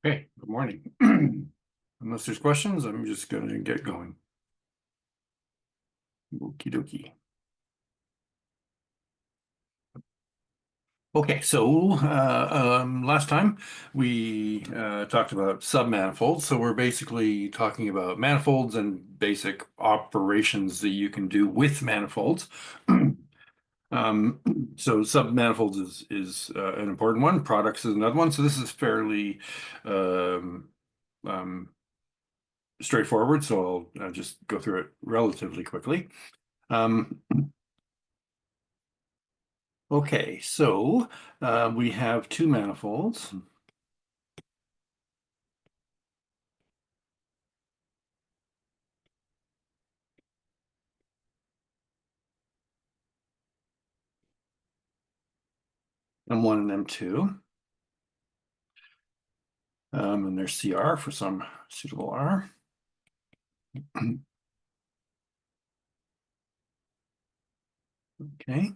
Okay, good morning. Unless there's questions, I'm just going to get going. Okie dokie. Okay, so last time we talked about submanifolds. So we're basically talking about manifolds and basic operations that you can do with manifolds. Um, so submanifolds is an important one. Products is another one. So this is fairly um, um, straightforward. So I'll just go through it relatively quickly. Um, okay, so we have two manifolds. M1 and M2. And there's CR for some suitable R. Okay.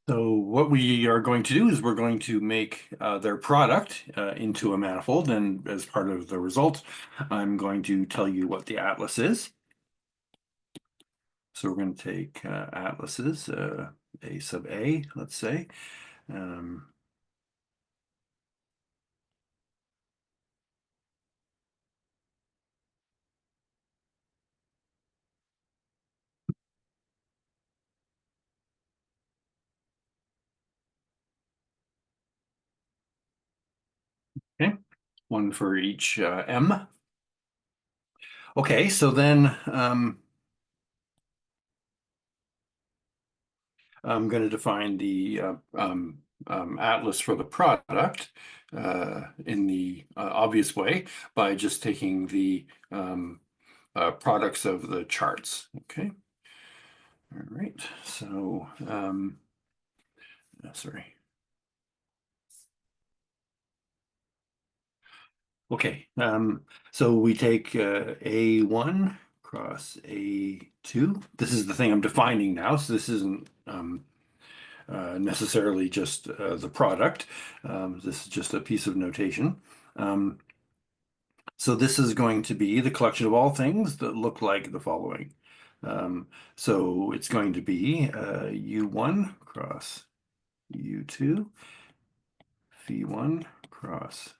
So what we are going to do is we're going to make their product into a manifold, and as part of the result, I'm going to tell you what the atlas is. So we're going to take atlases, A sub A, let's say. Um, okay, one for each M. Okay, so then I'm going to define the atlas for the product in the obvious way by just taking the products of the charts. Okay. All right. So, sorry. Okay. So we take A1 cross A2. This is the thing I'm defining now. So this isn't necessarily just the product. This is just a piece of notation. Um, so this is going to be the collection of all things that look like the following. So it's going to be U1 cross U2, V1 cross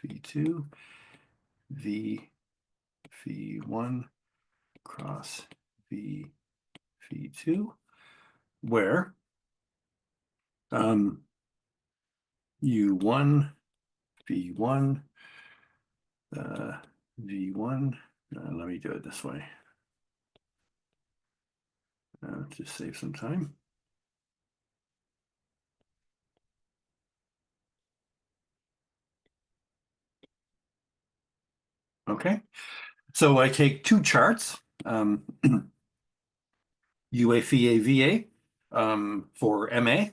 V2, V, V1 cross V, V2, where um, U1, V1, uh, V1. Let me do it this way to save some time. Okay, so I take two charts, UAVA, VA for MA.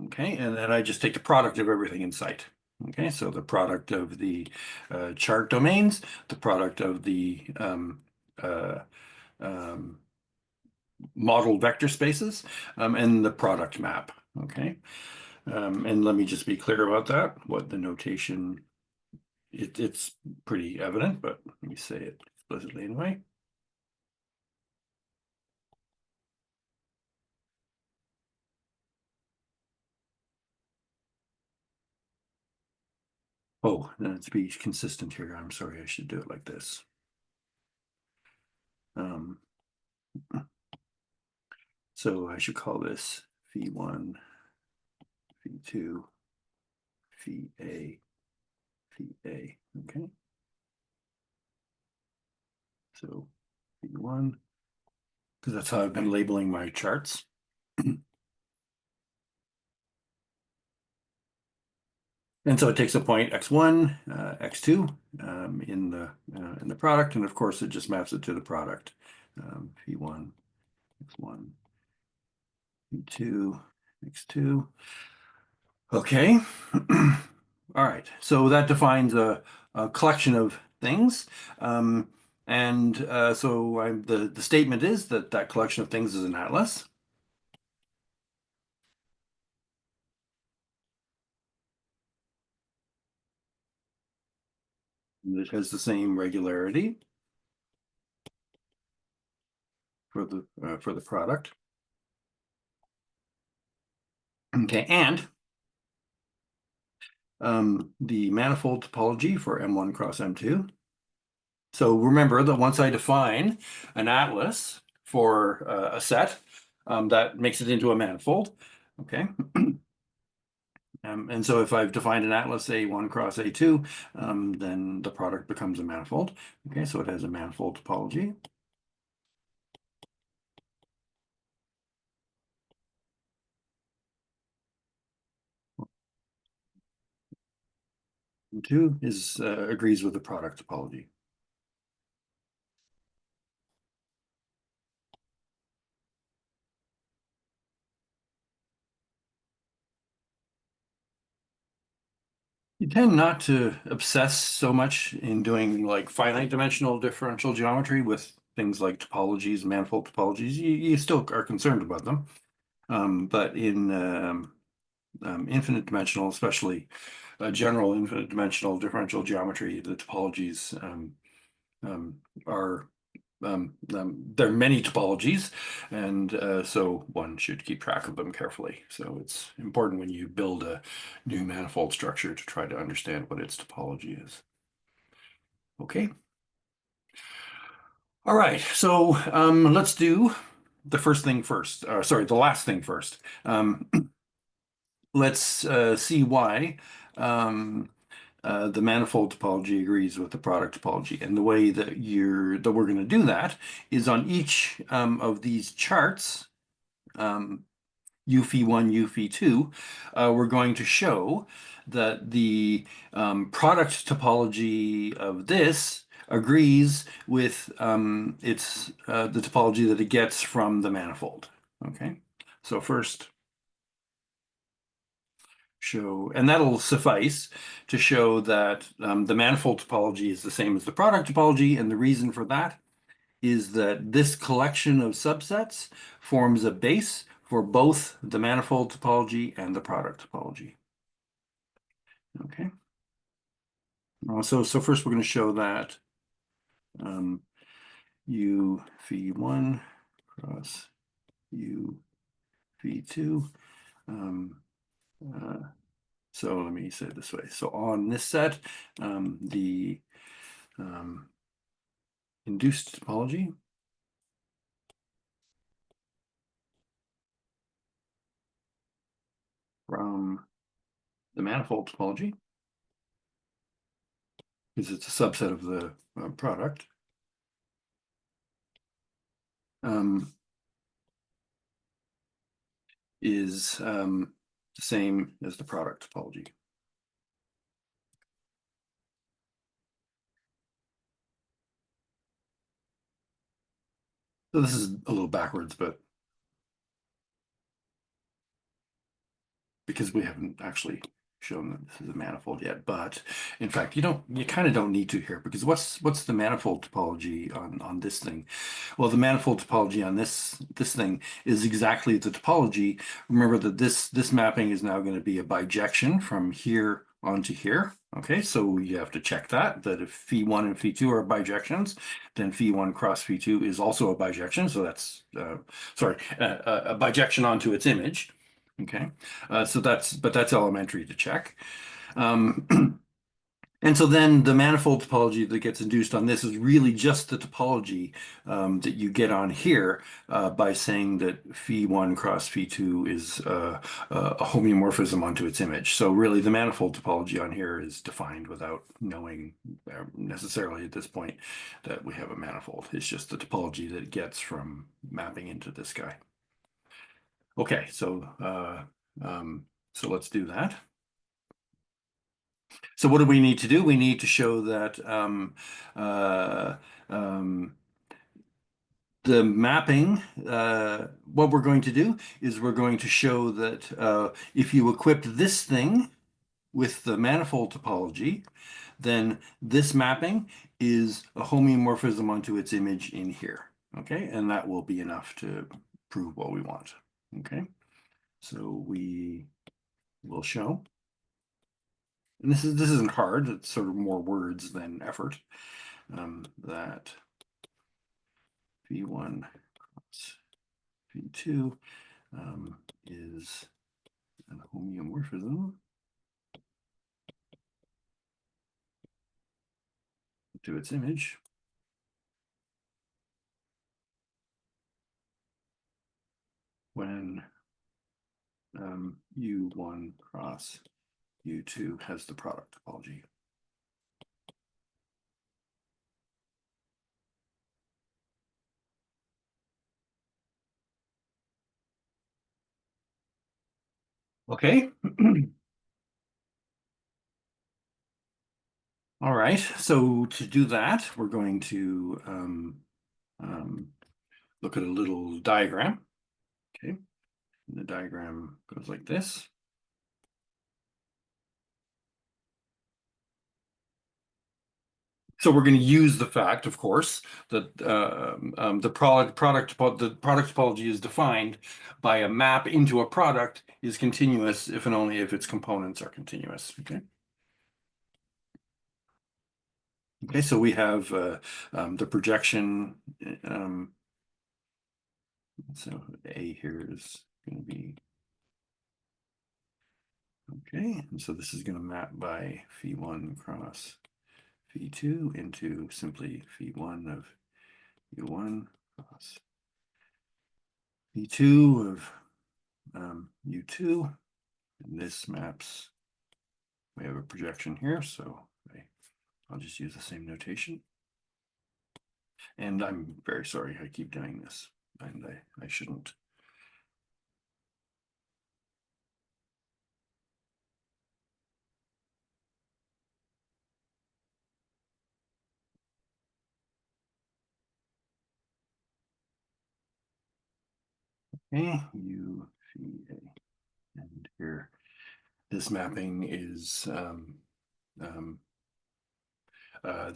Okay, and then I just take the product of everything in sight. Okay, so the product of the chart domains, the product of the uh, um, model vector spaces, and the product map. Okay. And let me just be clear about that, what the notation, it's pretty evident, but let me say it explicitly anyway. Oh, to be consistent here, I'm sorry, I should do it like this. Um, so I should call this V1, V2, VA, VA, okay? So V1, because that's how I've been labeling my charts. And so it takes a point x1, x2 in the product, and of course it just maps it to the product. V1, x1, v2, x2. Okay. All right. So that defines a collection of things. Um, and so the statement is that that collection of things is an atlas. It has the same regularity for the product. Okay, and the manifold topology for M1 cross M2. So remember that once I define an atlas for a set, that makes it into a manifold. Okay. And so if I've defined an atlas A1 cross A2, then the product becomes a manifold. Okay, so it has a manifold topology. And two is agrees with the product topology. You tend not to obsess so much in doing like finite dimensional differential geometry with things like topologies, manifold topologies. You still are concerned about them. But in infinite dimensional, especially general infinite dimensional differential geometry, the topologies are there are many topologies, and so one should keep track of them carefully. So it's important when you build a new manifold structure to try to understand what its topology is. Okay. All right. So let's do the first thing first. Sorry, the last thing first. Let's see why the manifold topology agrees with the product topology. And the way that we're going to do that is on each of these charts, U phi 1, U phi 2, we're going to show that the product topology of this agrees with the topology that it gets from the manifold. Okay, so first show, and that'll suffice to show that the manifold topology is the same as the product topology, and the reason for that is that this collection of subsets forms a base for both the manifold topology and the product topology. Okay. So first we're going to show that U phi 1 cross U phi 2. So let me say it this way. So on this set, the induced topology from the manifold topology, because it's a subset of the product, is the same as the product topology. So this is a little backwards, but because we haven't actually shown that this is a manifold yet, but in fact, you kind of don't need to here, because what's the manifold topology on this thing? Well, the manifold topology on this thing is exactly the topology. Remember that this mapping is now going to be a bijection from here onto here. Okay, so you have to check that if phi 1 and phi 2 are bijections, then phi 1 cross phi 2 is also a bijection. So that's a bijection onto its image. Okay, so that's elementary to check. And so then the manifold topology that gets induced on this is really just the topology that you get on here by saying that phi 1 cross phi 2 is a homeomorphism onto its image. So really the manifold topology on here is defined without knowing necessarily at this point that we have a manifold. It's just the topology that it gets from mapping into this guy. Okay, so let's do that. So what do we need to do? We need to show that the mapping, what we're going to do is we're going to show that if you equip this thing with the manifold topology, then this mapping is a homeomorphism onto its image in here. Okay, and that will be enough to prove what we want. Okay, so we will show and this isn't hard, it's sort of more words than effort, that V1 cross V2 is an homeomorphism to its image when U1 cross U2 has the product topology. Okay. All right. So to do that, we're going to um, look at a little diagram. Okay. And the diagram goes like this. So we're going to use the fact, of course, that the product topology is defined by a map into a product is continuous if and only if its components are continuous. Okay. Okay. So we have the projection. So A here is going to be okay. And so this is going to map by phi1 cross phi2 into simply phi1 of u1 cross phi2 of u2. And this maps, we have a projection here, so I'll just use the same notation. And I'm very sorry I keep doing this, and I shouldn't. Okay, U, phi A. And here, this mapping is the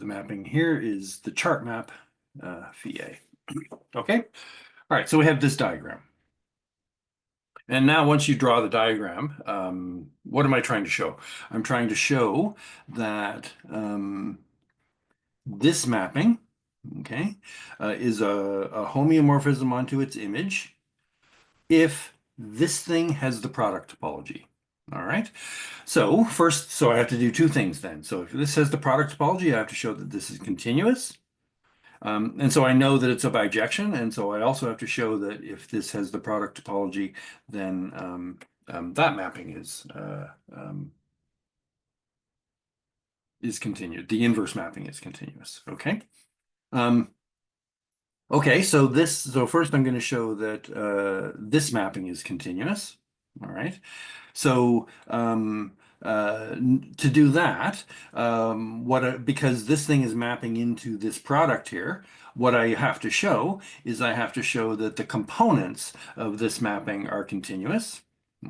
mapping here is the chart map phi A. Okay, all right, so we have this diagram. And now once you draw the diagram, what am I trying to show? I'm trying to show that this mapping, okay, is a homeomorphism onto its image if this thing has the product topology. All right. So first, so I have to do two things then. So if this has the product topology, I have to show that this is continuous. And so I know that it's a bijection, and so I also have to show that if this has the product topology, then that mapping is continued. The inverse mapping is continuous. Okay. Okay, so first I'm going to show that this mapping is continuous. All right. So to do that, because this thing is mapping into this product here, what I have to show is I have to show that the components of this mapping are continuous.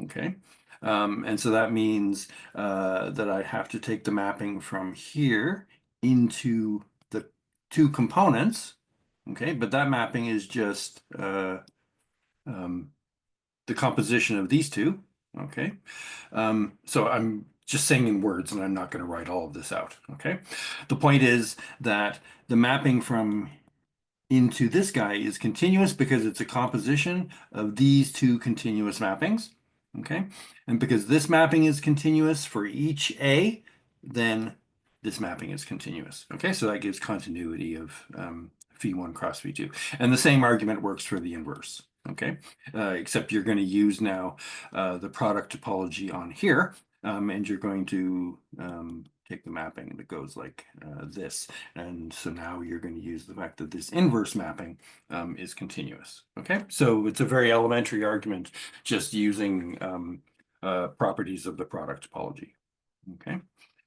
Okay. And so that means that I have to take the mapping from here into the two components. Okay, but that mapping is just um, the composition of these two. Okay, so I'm just saying in words, and I'm not going to write all of this out. Okay, the point is that the mapping from into this guy is continuous because it's a composition of these two continuous mappings. Okay, and because this mapping is continuous for each A, then this mapping is continuous. Okay, so that gives continuity of phi1 cross phi2. And the same argument works for the inverse. Okay, except you're going to use now the product topology on here, and you're going to take the mapping that goes like this. And so now you're going to use the fact that this inverse mapping is continuous. Okay, so it's a very elementary argument just using properties of the product topology. Okay,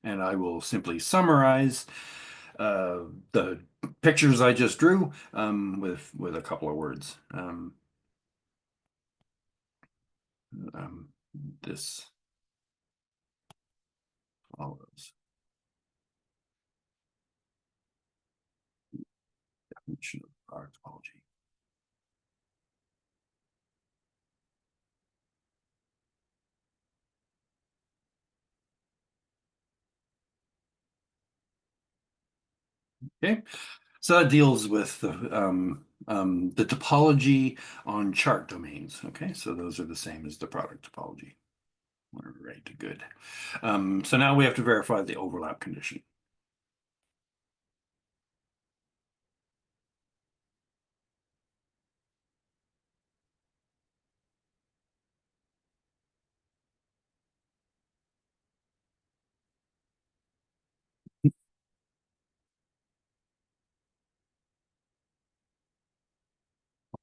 and I will simply summarize the pictures I just drew with a couple of words. This follows definition of product topology. Okay, so that deals with the topology on chart domains. Okay, so those are the same as the product topology. All right, good. So now we have to verify the overlap condition.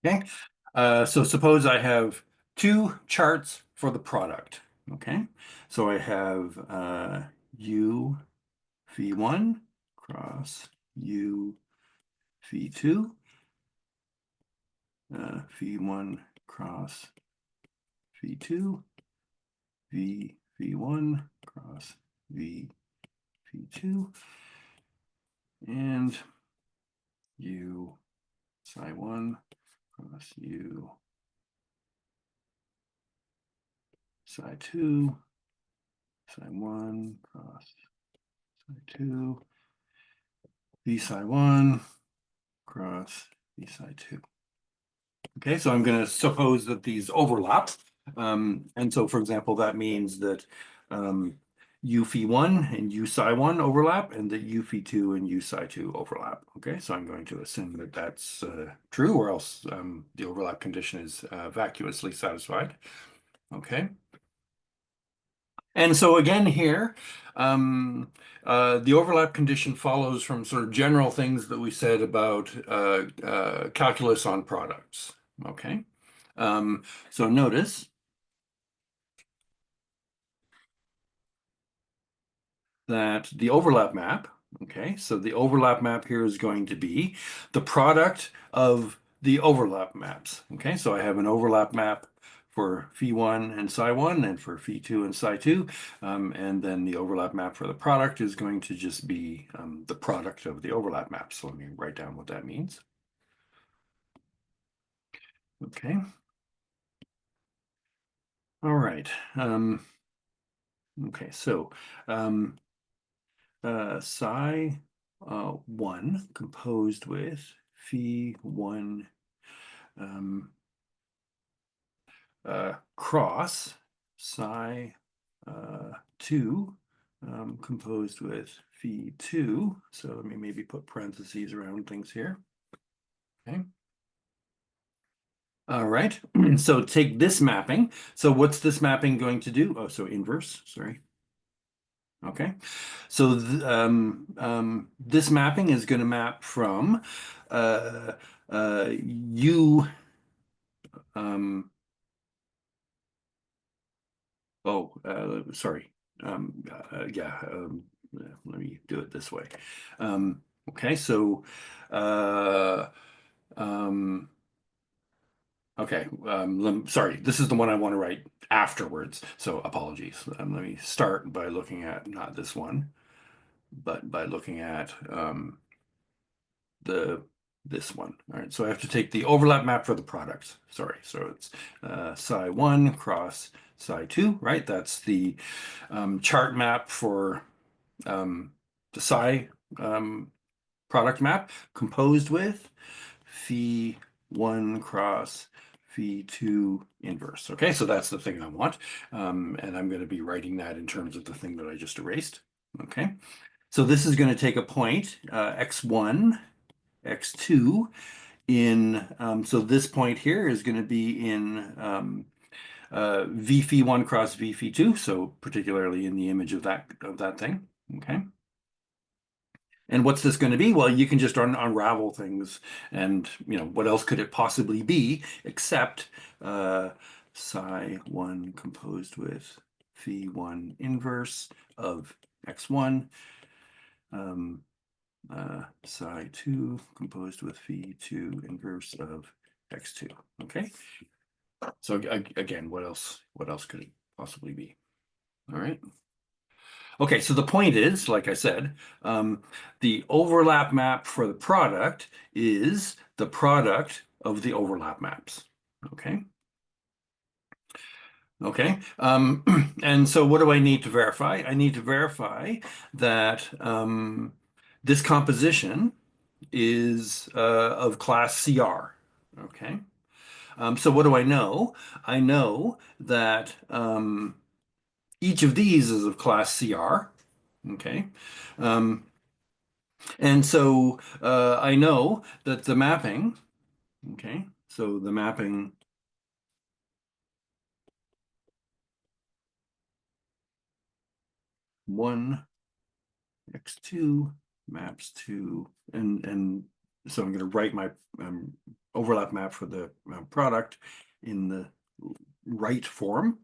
Okay, so suppose I have two charts for the product. Okay, so I have U V1 cross U V2, V1 cross V2, V1 cross V2, and U psi 1 cross U psi 2, psi 1 cross psi 2, V psi 1 cross V psi 2. Okay, so I'm going to suppose that these overlap. And so, for example, that means that U phi 1 and U psi 1 overlap, and that U phi 2 and U psi 2 overlap. Okay, so I'm going to assume that that's true, or else the overlap condition is vacuously satisfied. Okay. And so again here, the overlap condition follows from sort of general things that we said about calculus on products. Okay. So notice that the overlap map, okay, so the overlap map here is going to be the product of the overlap maps. Okay, so I have an overlap map for phi1 and psi1 and for phi2 and psi2. And then the overlap map for the product is going to just be the product of the overlap maps. So let me write down what that means. Okay. All right. Okay, so psi 1 composed with phi 1 um, cross psi 2 composed with phi 2. So let me maybe put parentheses around things here. Okay. All right. So take this mapping. So what's this mapping going to do? Oh, so inverse, sorry. Okay. So this mapping is going to map from uh, U um, sorry. Yeah, let me do it this way. Okay, so uh, um, okay, sorry, this is the one I want to write afterwards, so apologies. Let me start by looking at not this one, but by looking at the this one. All right, so I have to take the overlap map for the product. Sorry, so it's psi 1 cross psi 2, right? That's the chart map for the psi product map composed with phi 1 cross phi 2 inverse. Okay, so that's the thing I want. And I'm going to be writing that in terms of the thing that I just erased. Okay, so this is going to take a point, x1, x2 in, so this point here is going to be in v phi 1 cross v phi 2, so particularly in the image of that thing. Okay. And what's this going to be? Well, you can just unravel things, and what else could it possibly be except psi 1 composed with phi 1 inverse of x1, um, psi 2 composed with phi 2 inverse of x2. Okay. So again, what else could it possibly be? All right. Okay, so the point is, like I said, the overlap map for the product is the product of the overlap maps. Okay. Okay. And so what do I need to verify? I need to verify that This composition is of class CR. Okay. So what do I know? I know that each of these is of class CR. Okay. Um, and so I know that the mapping, okay, so the mapping 1 x2 maps to, and so I'm going to write my overlap map for the product in the right form.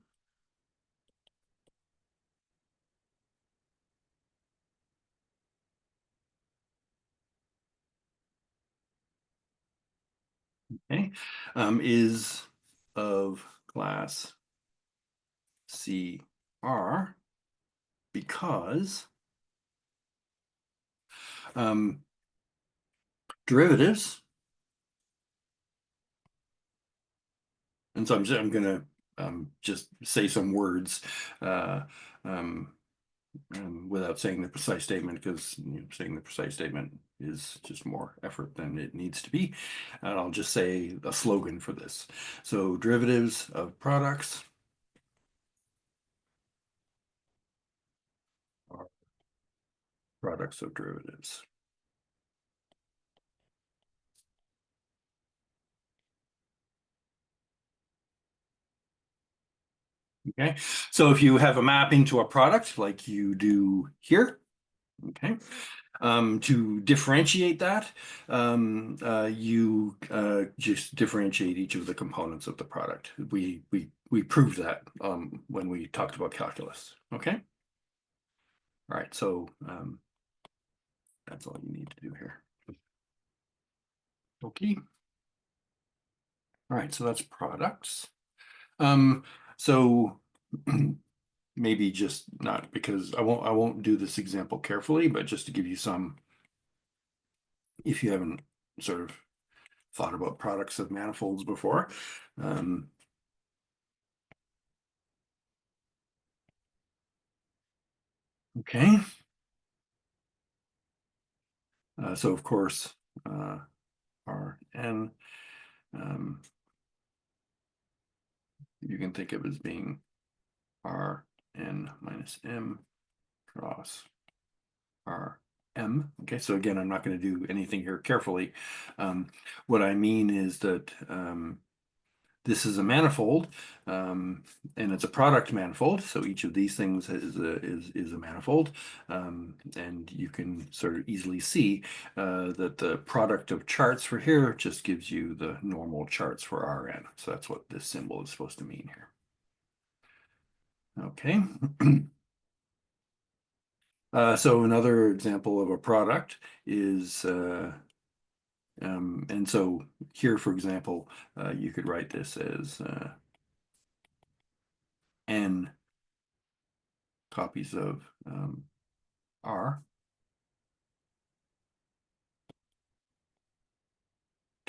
Okay, is of class CR because um, derivatives, and so I'm going to just say some words uh, um, without saying the precise statement, because saying the precise statement is just more effort than it needs to be. And I'll just say a slogan for this. So derivatives of products are products of derivatives. Okay, so if you have a mapping to a product like you do here, okay, to differentiate that, you just differentiate each of the components of the product. We proved that when we talked about calculus. Okay. All right. So that's all you need to do here. Okay. All right. So that's products. Um, so maybe just not because I won't do this example carefully, but just to give you some, if you haven't sort of thought about products of manifolds before. Um, okay. So of course, uh, Rn, um, you can think of as being Rn minus M cross Rm. Okay, so again, I'm not going to do anything here carefully. What I mean is that this is a manifold, and it's a product manifold. So each of these things is a manifold, and you can sort of easily see that the product of charts for here just gives you the normal charts for Rn. So that's what this symbol is supposed to mean here. Okay. So another example of a product is, and so here, for example, you could write this as n copies of R.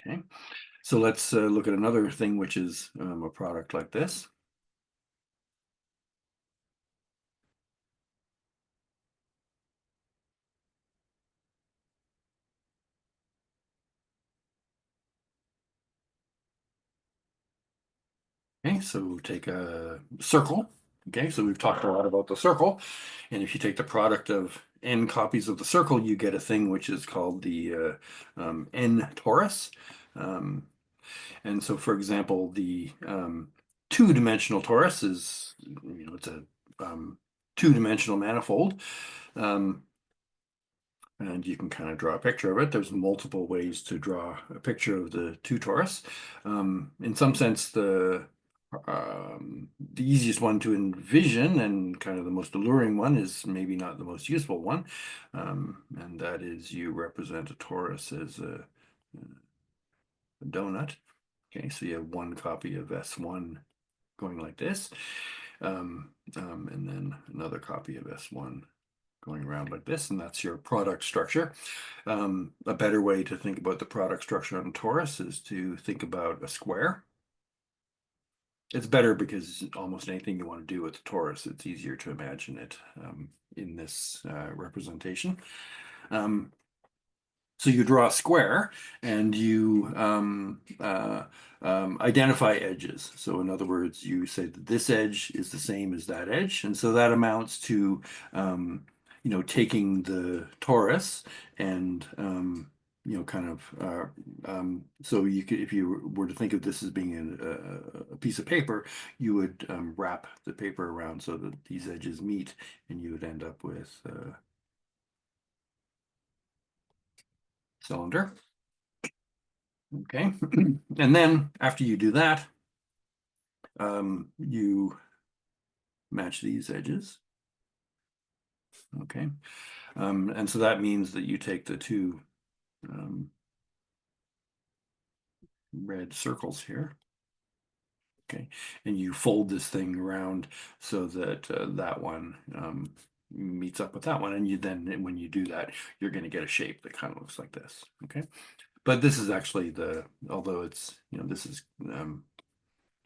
Okay, so let's look at another thing, which is a product like this. Okay, so take a circle. Okay, so we've talked a lot about the circle. And if you take the product of n copies of the circle, you get a thing which is called the n torus. Um, and so, for example, the two-dimensional torus is, it's a two-dimensional manifold. Um, and you can kind of draw a picture of it. There's multiple ways to draw a picture of the two torus. In some sense, the easiest one to envision and kind of the most alluring one is maybe not the most useful one, and that is you represent a torus as a donut. Okay, so you have one copy of S1 going like this, and then another copy of S1 going around like this, and that's your product structure. A better way to think about the product structure on a torus is to think about a square. It's better because almost anything you want to do with the torus, it's easier to imagine it in this representation. Um, so you draw a square and you identify edges. So in other words, you say that this edge is the same as that edge, and so that amounts to taking the torus and kind of so you could, if you were to think of this as being a piece of paper, you would wrap the paper around so that these edges meet, and you would end up with a cylinder. Okay. And then after you do that, you match these edges. Okay. And so that means that you take the two um, red circles here. Okay. And you fold this thing around so that that one meets up with that one. And you then, when you do that, you're going to get a shape that kind of looks like this. Okay. But this is actually although it's, this is kind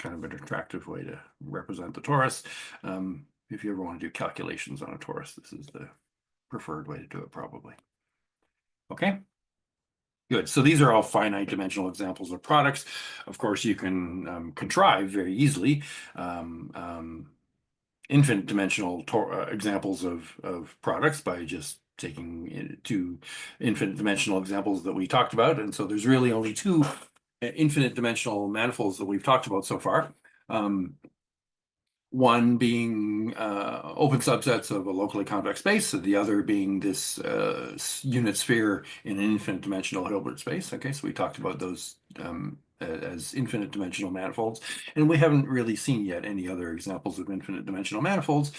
of an attractive way to represent the torus. If you ever want to do calculations on a torus, this is the preferred way to do it, probably. Okay, good. So these are all finite dimensional examples of products. Of course, you can contrive very easily infinite dimensional examples of products by just taking two infinite dimensional examples that we talked about. And so there's really only two infinite dimensional manifolds that we've talked about so far. One being open subsets of a locally convex space, and the other being this unit sphere in an infinite dimensional Hilbert space. Okay, so we talked about those as infinite dimensional manifolds, and we haven't really seen yet any other examples of infinite dimensional manifolds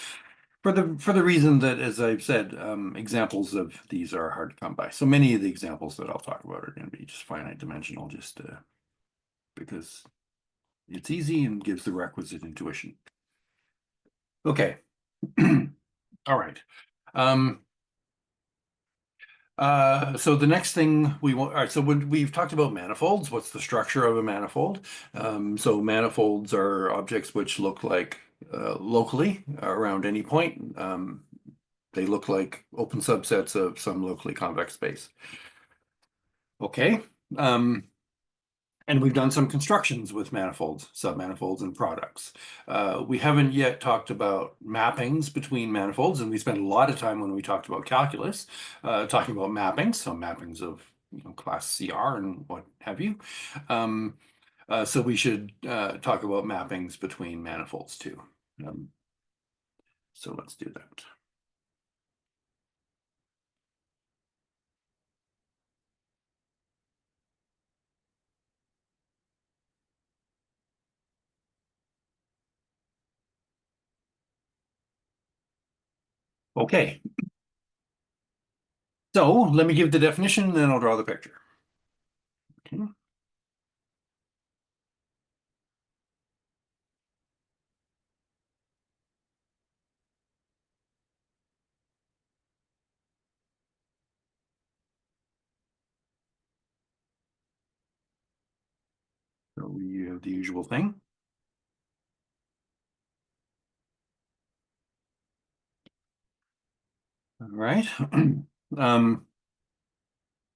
for the reason that, as I've said, examples of these are hard to come by. So many of the examples that I'll talk about are going to be just finite dimensional, just because it's easy and gives the requisite intuition. Okay. All right. Um, so the next thing we want, all right, so when we've talked about manifolds, what's the structure of a manifold? So manifolds are objects which look like locally around any point. They look like open subsets of some locally convex space. Okay. And we've done some constructions with manifolds, submanifolds, and products. We haven't yet talked about mappings between manifolds, and we spent a lot of time when we talked about calculus talking about mappings, so mappings of class CR and what have you. So we should talk about mappings between manifolds too. So let's do that. Okay, so let me give the definition, and then I'll draw the picture. Okay. So we have the usual thing. All right.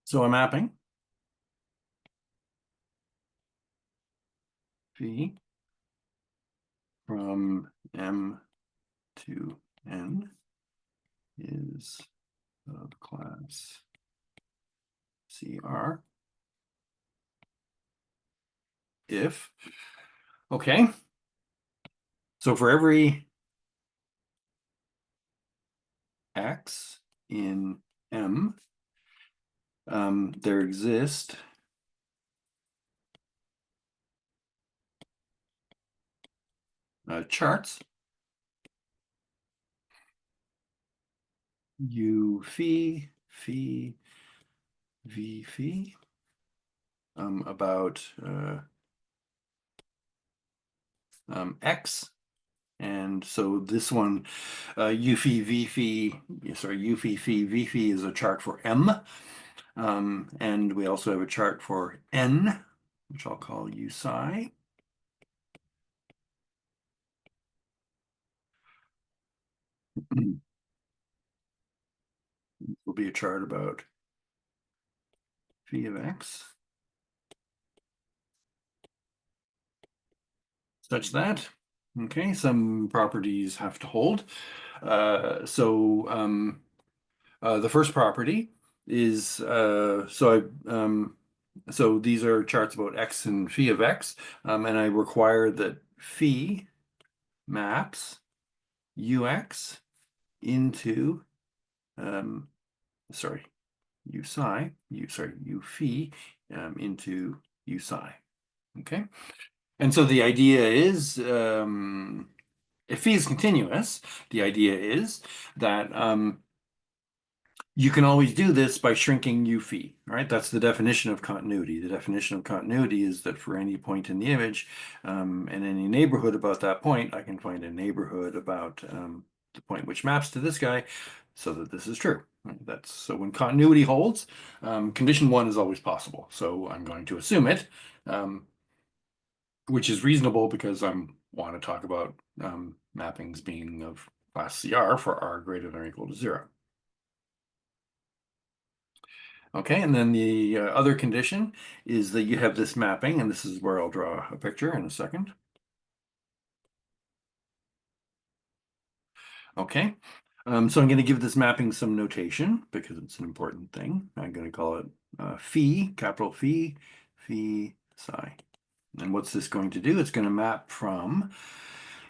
So a mapping V from M to N is of class CR if, okay, so for every X in M, there exist charts U phi, phi, V phi about X. And so this one, U phi, V phi, sorry, U phi, phi, V phi is a chart for M. And we also have a chart for N, which I'll call U psi. will be a chart about phi of x such that, okay, some properties have to hold. The first property is so these are charts about x and phi of x, and I require that phi maps ux into sorry u psi u phi into u psi. Okay, and so the idea is if phi is continuous, the idea is that you can always do this by shrinking u phi, right? That's the definition of continuity. The definition of continuity is that for any point in the image and any neighborhood about that point, I can find a neighborhood about the point which maps to this guy so that this is true. Right? So when continuity holds, condition one is always possible. So I'm going to assume it, which is reasonable because I want to talk about mappings being of class CR for r greater than or equal to 0. Okay, and then the other condition is that you have this mapping, and this is where I'll draw a picture in a second. Okay, so I'm going to give this mapping some notation because it's an important thing. I'm going to call it phi, capital phi, phi psi. And what's this going to do? It's going to map from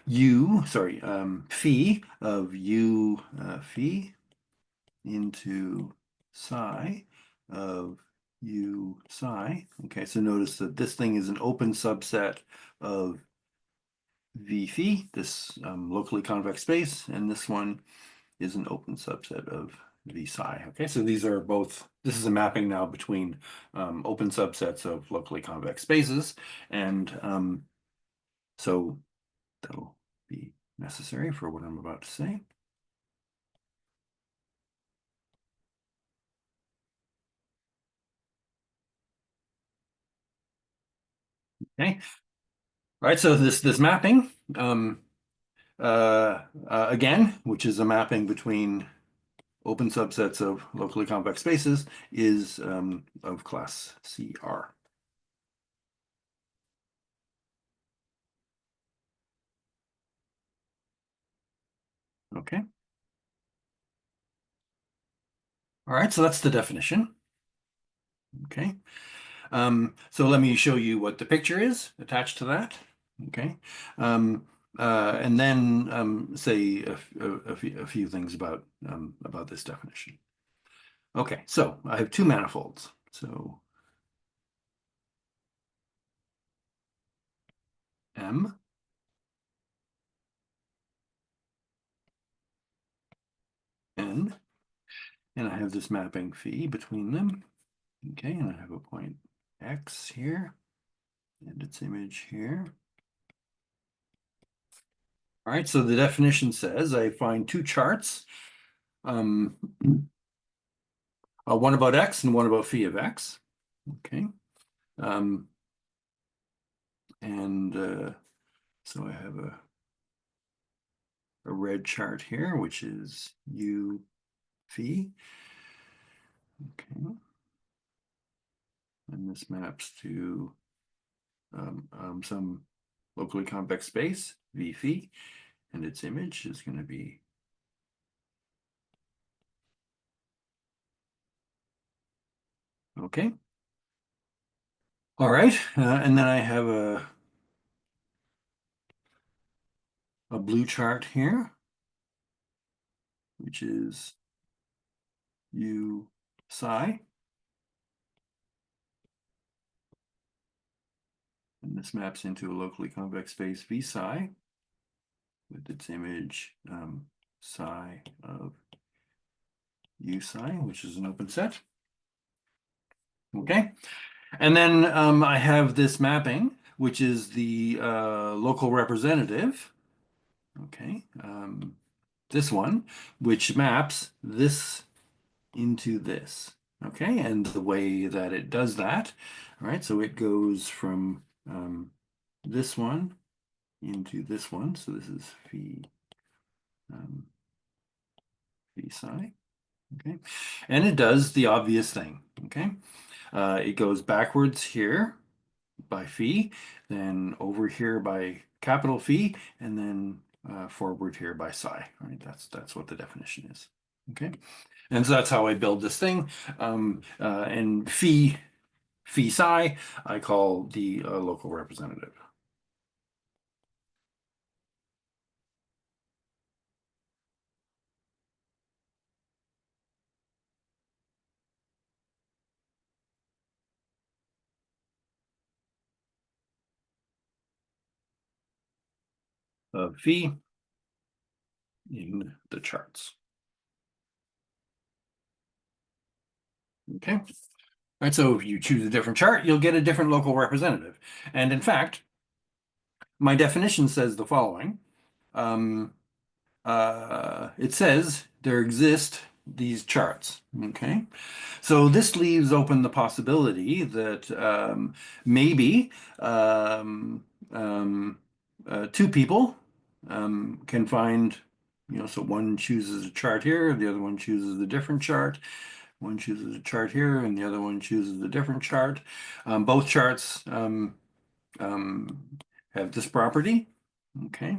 phi of u phi into psi of u psi. Okay, so notice that this thing is an open subset of v phi, this locally convex space, and this one is an open subset of v psi. Okay, so these are both, this is a mapping now between open subsets of locally convex spaces, and so that'll be necessary for what I'm about to say. Okay, all right, so this mapping, again, which is a mapping between open subsets of locally convex spaces, is of class CR. Okay. All right, so that's the definition. Okay. So let me show you what the picture is attached to that. Okay. And then say a few things about this definition. Okay, so I have two manifolds. So M N, and I have this mapping phi between them. Okay, and I have a point X here and its image here. All right, so the definition says I find two charts, one about X and one about phi of X. Okay. So I have a red chart here, which is U phi. Okay. And this maps to some locally convex space, V phi, and its image is going to be okay. All right, and then I have a blue chart here, which is U psi. And this maps into a locally convex space V psi with its image psi of U psi, which is an open set. Okay, and then I have this mapping, which is the local representative. Okay, this one, which maps this into this. Okay, and the way that it does that, all right, so it goes from this one into this one. So this is phi psi. Okay, and it does the obvious thing. Okay, it goes backwards here by phi, then over here by capital phi, and then forward here by psi. All right, that's what the definition is. Okay, and so that's how I build this thing. And phi psi, I call the local representative of phi in the charts. Okay. All right, so if you choose a different chart, you'll get a different local representative. And in fact, my definition says the following. Um, it says there exist these charts. Okay. So this leaves open the possibility that maybe um, um, two people can find, so one chooses a chart here, the other one chooses a different chart. One chooses a chart here, and the other one chooses a different chart. Both charts um, have this property. Okay.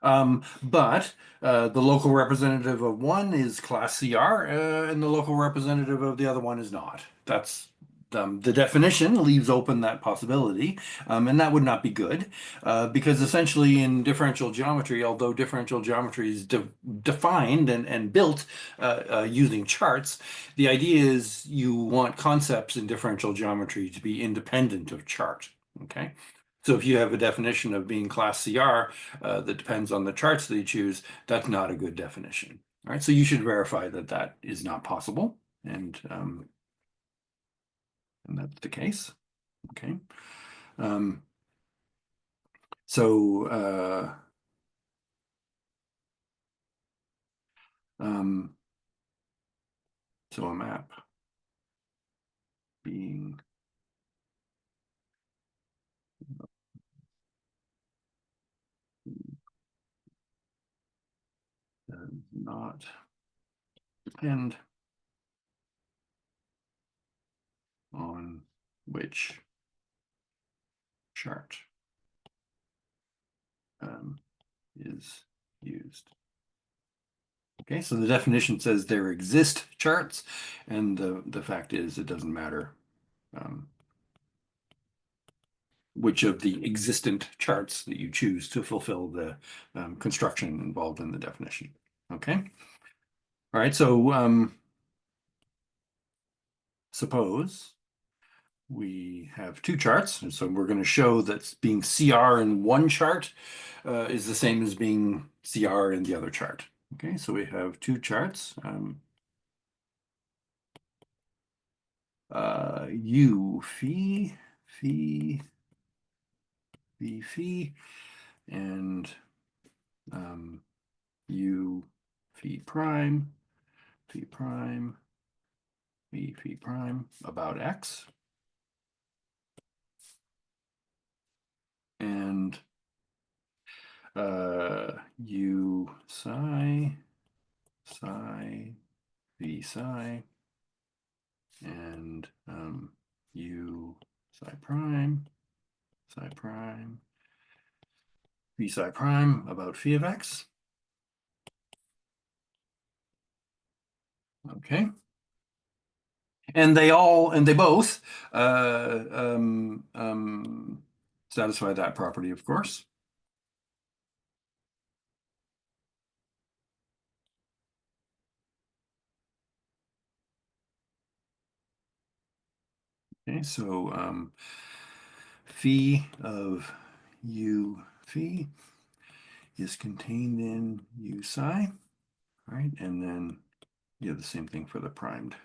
But the local representative of one is class CR, and the local representative of the other one is not. That's the definition leaves open that possibility, and that would not be good because essentially in differential geometry, although differential geometry is defined and built using charts, the idea is you want concepts in differential geometry to be independent of chart. Okay. So if you have a definition of being class CR that depends on the charts that you choose, that's not a good definition. All right, so you should verify that that is not possible, and that's the case. Okay. Um, so um, so a map being does not depend on which chart um, is used. Okay, so the definition says there exist charts, and the fact is it doesn't matter um, which of the existent charts that you choose to fulfill the construction involved in the definition. Okay. All right. So suppose we have two charts. And so we're going to show that being CR in one chart is the same as being CR in the other chart. Okay. So we have two charts. U phi, phi, phi, phi, and U phi prime, phi prime, phi prime about x, and u psi, psi, v psi, and u psi prime, v psi prime about phi of x. Okay. And they both satisfy that property, of course. Okay, so phi of u phi is contained in u psi, right? And then you have the same thing for the primed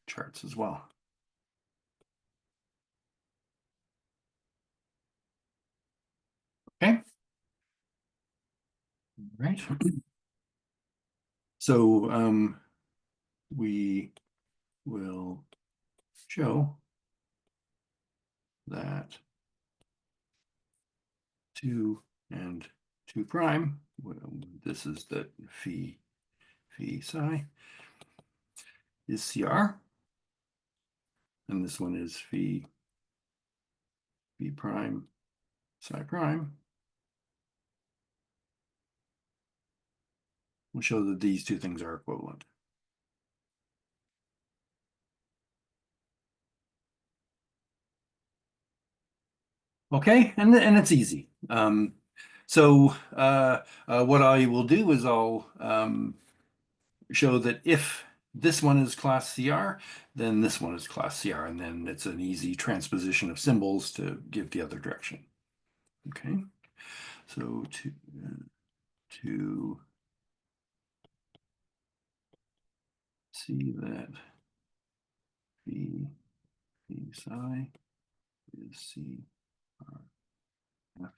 charts as well. Okay, right. So we will show that 2 and 2 prime, well, this is that phi phi psi is CR. And this one is phi prime psi prime. We'll show that these two things are equivalent. Okay, and it's easy. So what I will do is I'll show that if this one is class CR, then this one is class CR, and then it's an easy transposition of symbols to give the other direction. Okay, so to see that phi psi is C R F,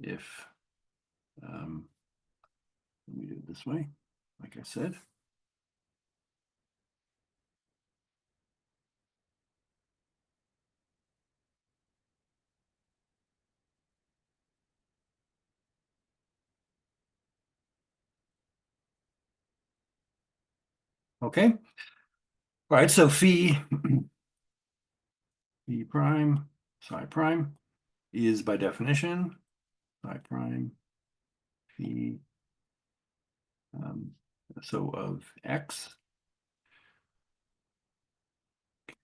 if let me do it this way, like I said. Okay, all right, so phi prime psi prime is by definition psi prime phi, so of x.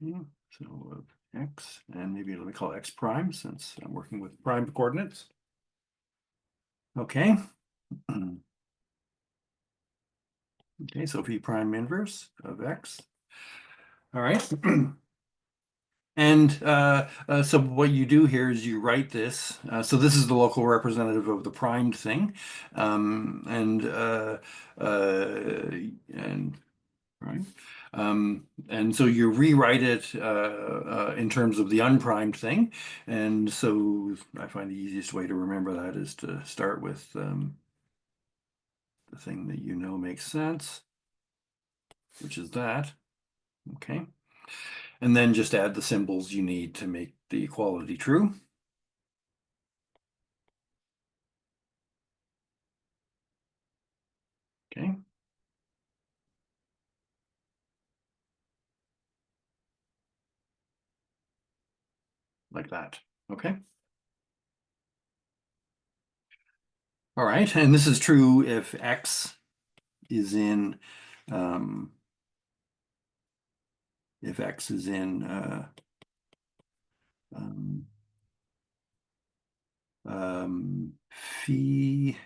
Okay, so of x, and maybe let me call it x prime since I'm working with prime coordinates. Okay. Okay, so phi prime inverse of x. All right. And so what you do here is you write this. So this is the local representative of the primed thing, and right. And so you rewrite it in terms of the unprimed thing. And so I find the easiest way to remember that is to start with the thing that you know makes sense, which is that. Okay. And then just add the symbols you need to make the equality true. Okay. Like that. Okay. All right. And this is true if x is in um, if x is in um, phi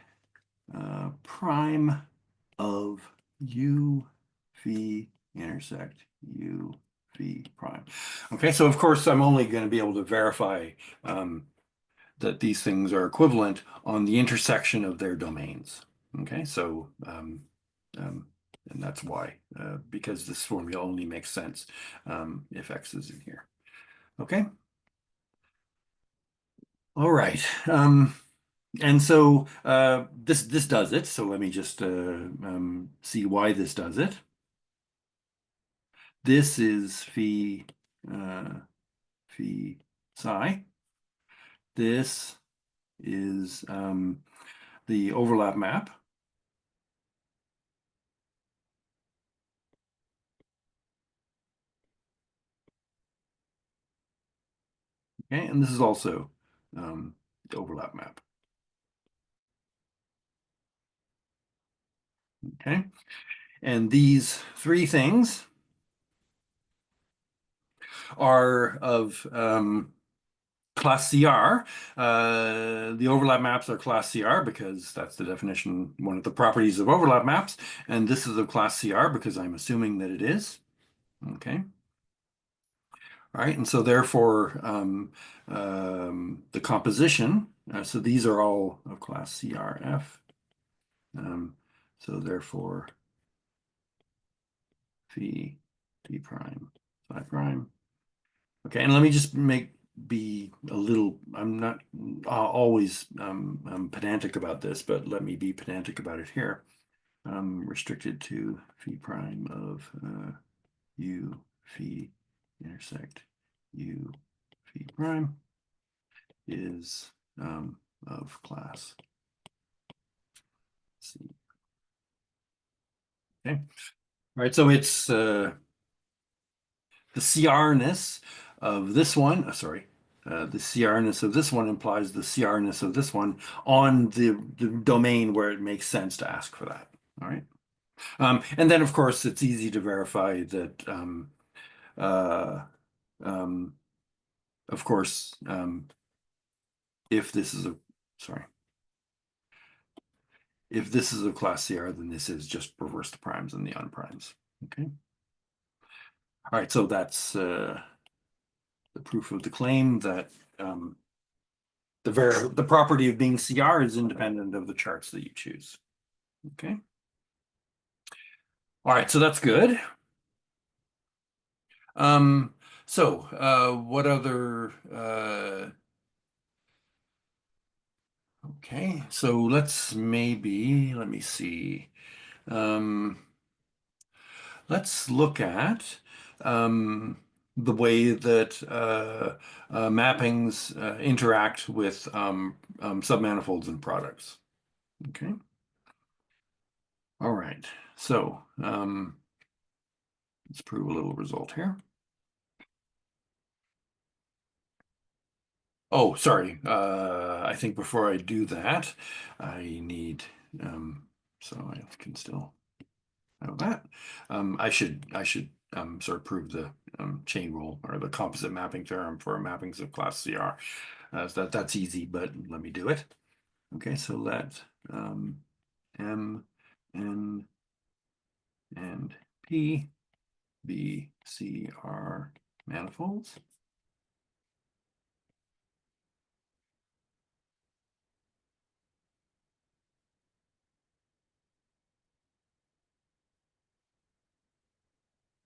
prime of u phi intersect u phi prime. Okay, so of course I'm only going to be able to verify that these things are equivalent on the intersection of their domains. Okay, so and that's why, because this formula only makes sense if x is in here. Okay. All right. And so this does it. So let me just see why this does it. This is uh, phi psi. This is the overlap map. Okay, and this is also the overlap map. Okay, and these three things are of class CR. The overlap maps are class CR because that's the definition, one of the properties of overlap maps. And this is of class CR because I'm assuming that it is. Okay. All right. And so therefore, the composition, so these are all of class CRF. So therefore, phi prime, psi prime. Okay, and let me just be a little, I'm not always pedantic about this, but let me be pedantic about it here. Restricted to phi prime of u phi intersect u phi prime is of class C. Okay. All right. So it's the CR-ness of this one. Sorry. The CR-ness of this one implies the CR-ness of this one on the domain where it makes sense to ask for that. All right. And then, of course, it's easy to verify that, uh, um, of course, if this is a, sorry, if this is a class CR, then this is just reverse the primes and the unprimes. Okay. All right. So that's the proof of the claim that the property of being CR is independent of the charts that you choose. Okay. All right. So that's good. Um, what other okay, so let me see. Um, let's look at um, the way that mappings interact with submanifolds and products. Okay. All right. So let's prove a little result here. Oh, sorry. I think before I do that, I need so I can still have that. I should sort of prove the chain rule or the composite mapping theorem for mappings of class CR. So that's easy, but let me do it. Okay, so let M, N, and P be CR manifolds.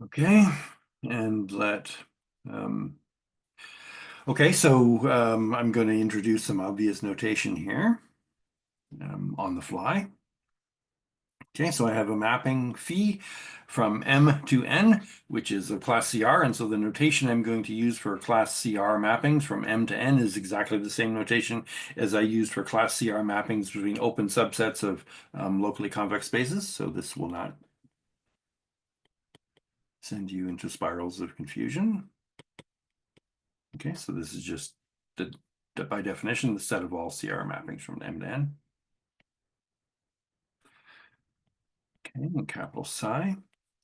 Okay, and let okay, so I'm going to introduce some obvious notation here on the fly. Okay, so I have a mapping phi from M to N, which is a class CR, and so the notation I'm going to use for class CR mappings from M to N is exactly the same notation as I used for class CR mappings between open subsets of locally convex spaces. So this will not send you into spirals of confusion. Okay, so this is just by definition the set of all CR mappings from M to N. Okay, and capital psi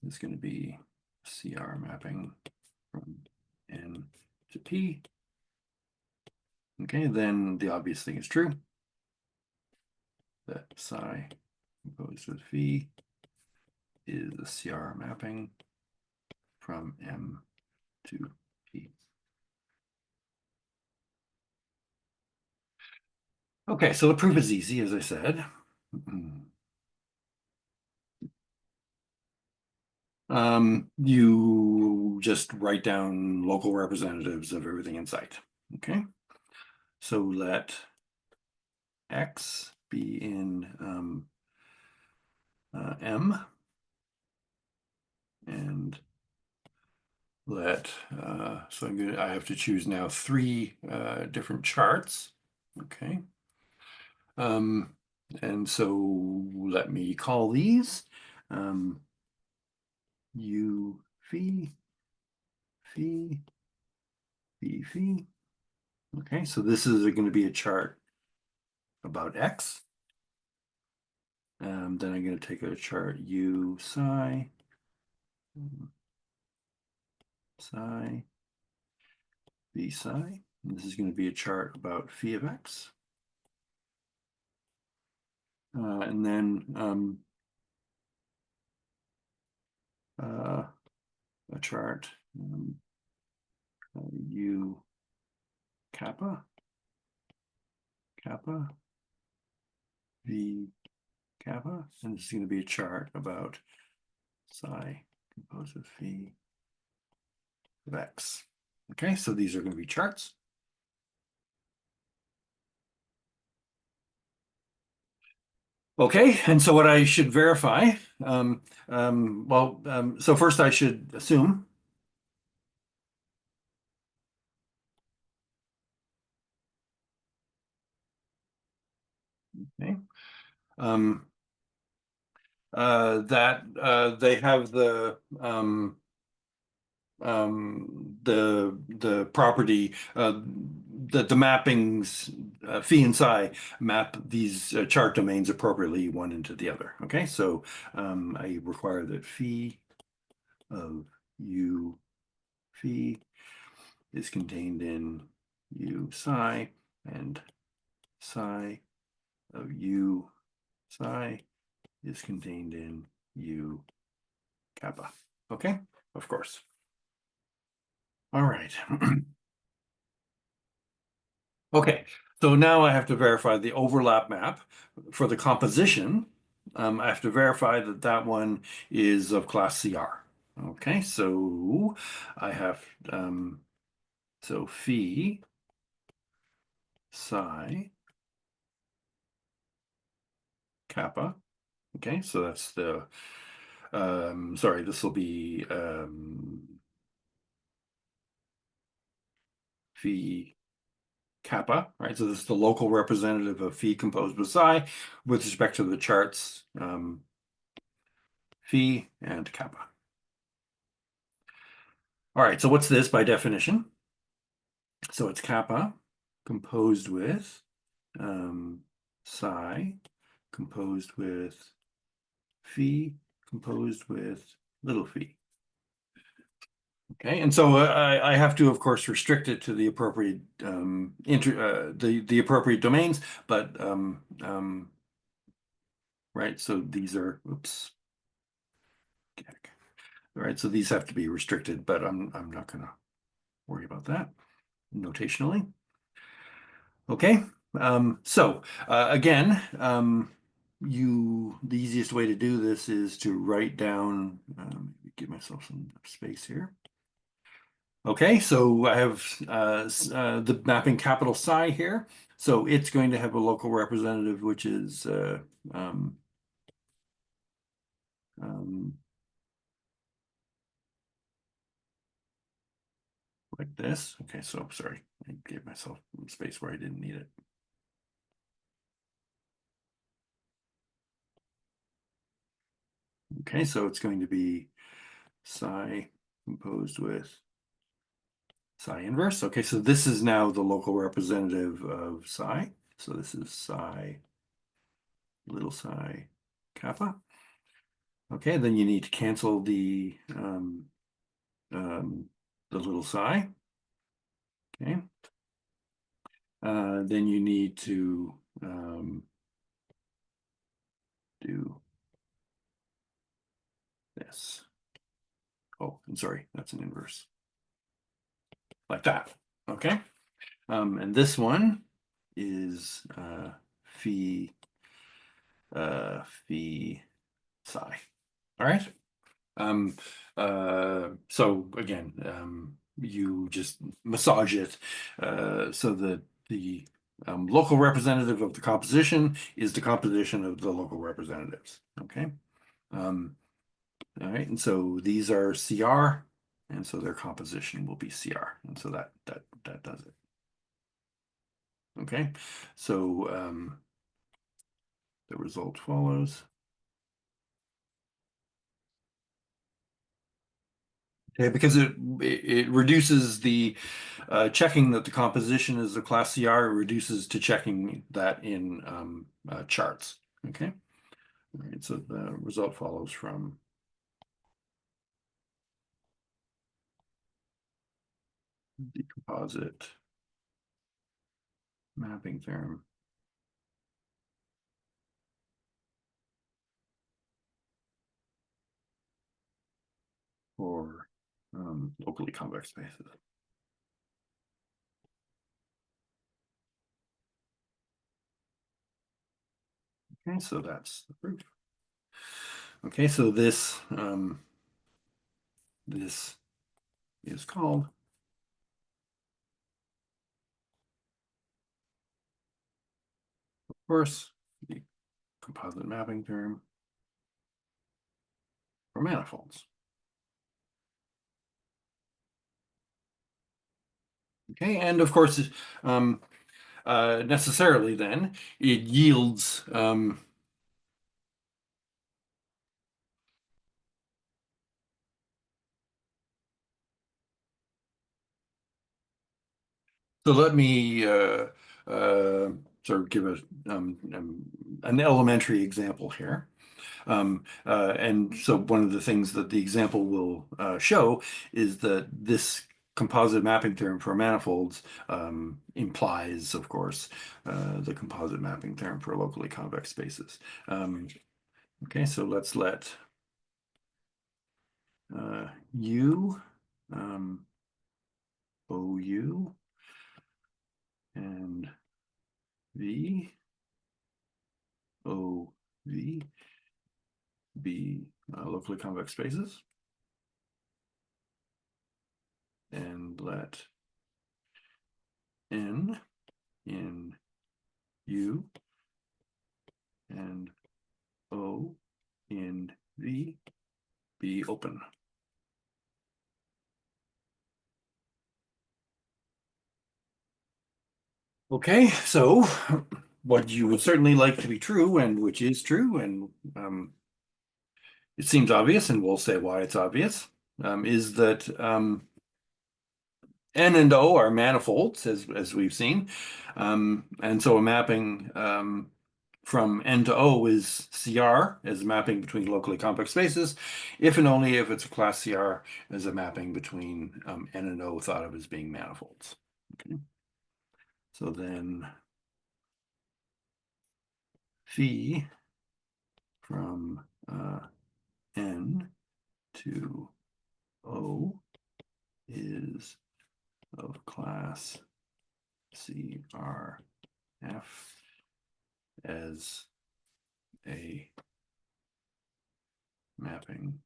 is going to be CR mapping from N to P. Okay, then the obvious thing is true, that psi composed with phi is a CR mapping from M to P. Okay, so the proof is easy, as I said. You just write down local representatives of everything in sight. Okay, so let X be in M, and let so I have to choose now three different charts. Okay, um, and so let me call these U phi phi phi phi. Okay, so this is going to be a chart about X. Then I'm going to take a chart U psi psi v psi. And this is going to be a chart about phi of X. And then a chart U kappa kappa v kappa, and this is going to be a chart about psi composed of phi of X. Okay, so these are going to be charts. Okay, and so what I should verify, so first I should assume. Okay, um, that they have the property that the mappings phi and psi map these chart domains appropriately one into the other. Okay, so I require that phi of u phi is contained in u psi, and psi of u psi is contained in u kappa. Okay, of course. All right. Okay, so now I have to verify the overlap map for the composition. I have to verify that that one is of class CR. Okay, so I have so phi psi kappa. Okay, so that's the sorry, this will be phi kappa, right? So this is the local representative of phi composed with psi with respect to the charts phi and kappa. All right, so what's this by definition? So it's kappa composed with psi composed with phi composed with little phi. Okay, and so I have to, of course, restrict it to the appropriate the appropriate domains, but right. So these are oops. All right, so these have to be restricted, but I'm not going to worry about that notationally. Okay, so again, the easiest way to do this is to write down. Give myself some space here. Okay, so I have the mapping capital psi here. So it's going to have a local representative, which is um, like this. Okay, so sorry, I gave myself some space where I didn't need it. Okay, so it's going to be psi composed with psi inverse. Okay, so this is now the local representative of psi. So this is psi little psi kappa. Okay, then you need to cancel the little psi. Okay. Then you need to do this. Oh, I'm sorry, that's an inverse. Like that. Okay. And this one is phi phi psi. All right. So again, you just massage it so that the local representative of the composition is the composition of the local representatives. Okay. All right, and so these are CR, and so their composition will be CR, and so that does it. Okay, so the result follows. Okay, because it reduces the checking that the composition is a class CR, it reduces to checking that in charts. Okay, all right, so the result follows from the composite mapping theorem for locally convex spaces. Okay, so that's the proof. Okay, so this this is called of course, the composite mapping theorem for manifolds. Okay, and of course, necessarily then it yields So let me sort of give an elementary example here. And so one of the things that the example will show is that this composite mapping theorem for manifolds implies, of course, the composite mapping theorem for locally convex spaces. Okay, so let's let U, OU, and V, OV be locally convex spaces. And let N in U and O in V be open. Okay, so what you would certainly like to be true, and which is true, and it seems obvious, and we'll say why it's obvious, is that N and O are manifolds, as we've seen. And so a mapping from N to O is CR as a mapping between locally complex spaces, if and only if it's a class CR as a mapping between N and O thought of as being manifolds. Okay. So then phi from N to O is of class CRF as a mapping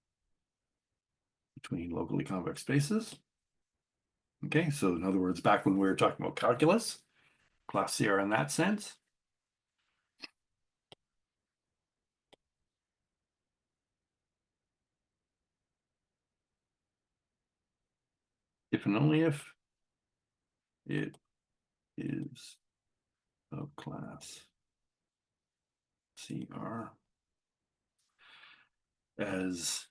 between locally convex spaces. Okay, so in other words, back when we were talking about calculus, class CR in that sense. If and only if it is of class CR as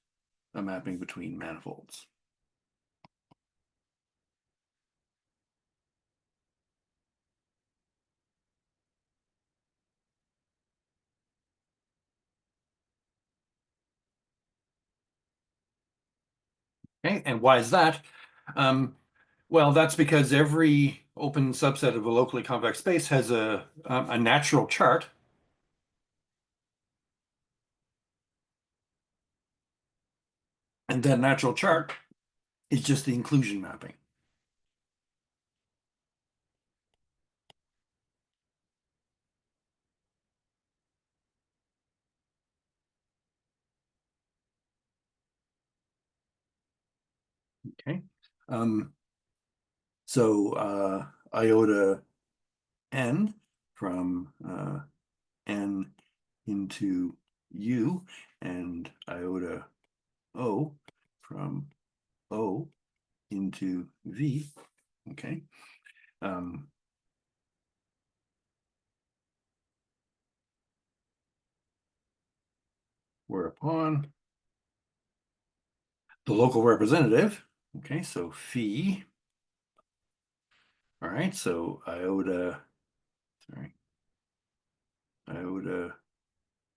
a mapping between manifolds. Okay, and why is that? Well, that's because every open subset of a locally convex space has a natural chart. And that natural chart is just the inclusion mapping. Okay. So iota n from n into u and iota o from o into v. Okay. Whereupon the local representative, okay, so phi, all right, so iota, sorry, iota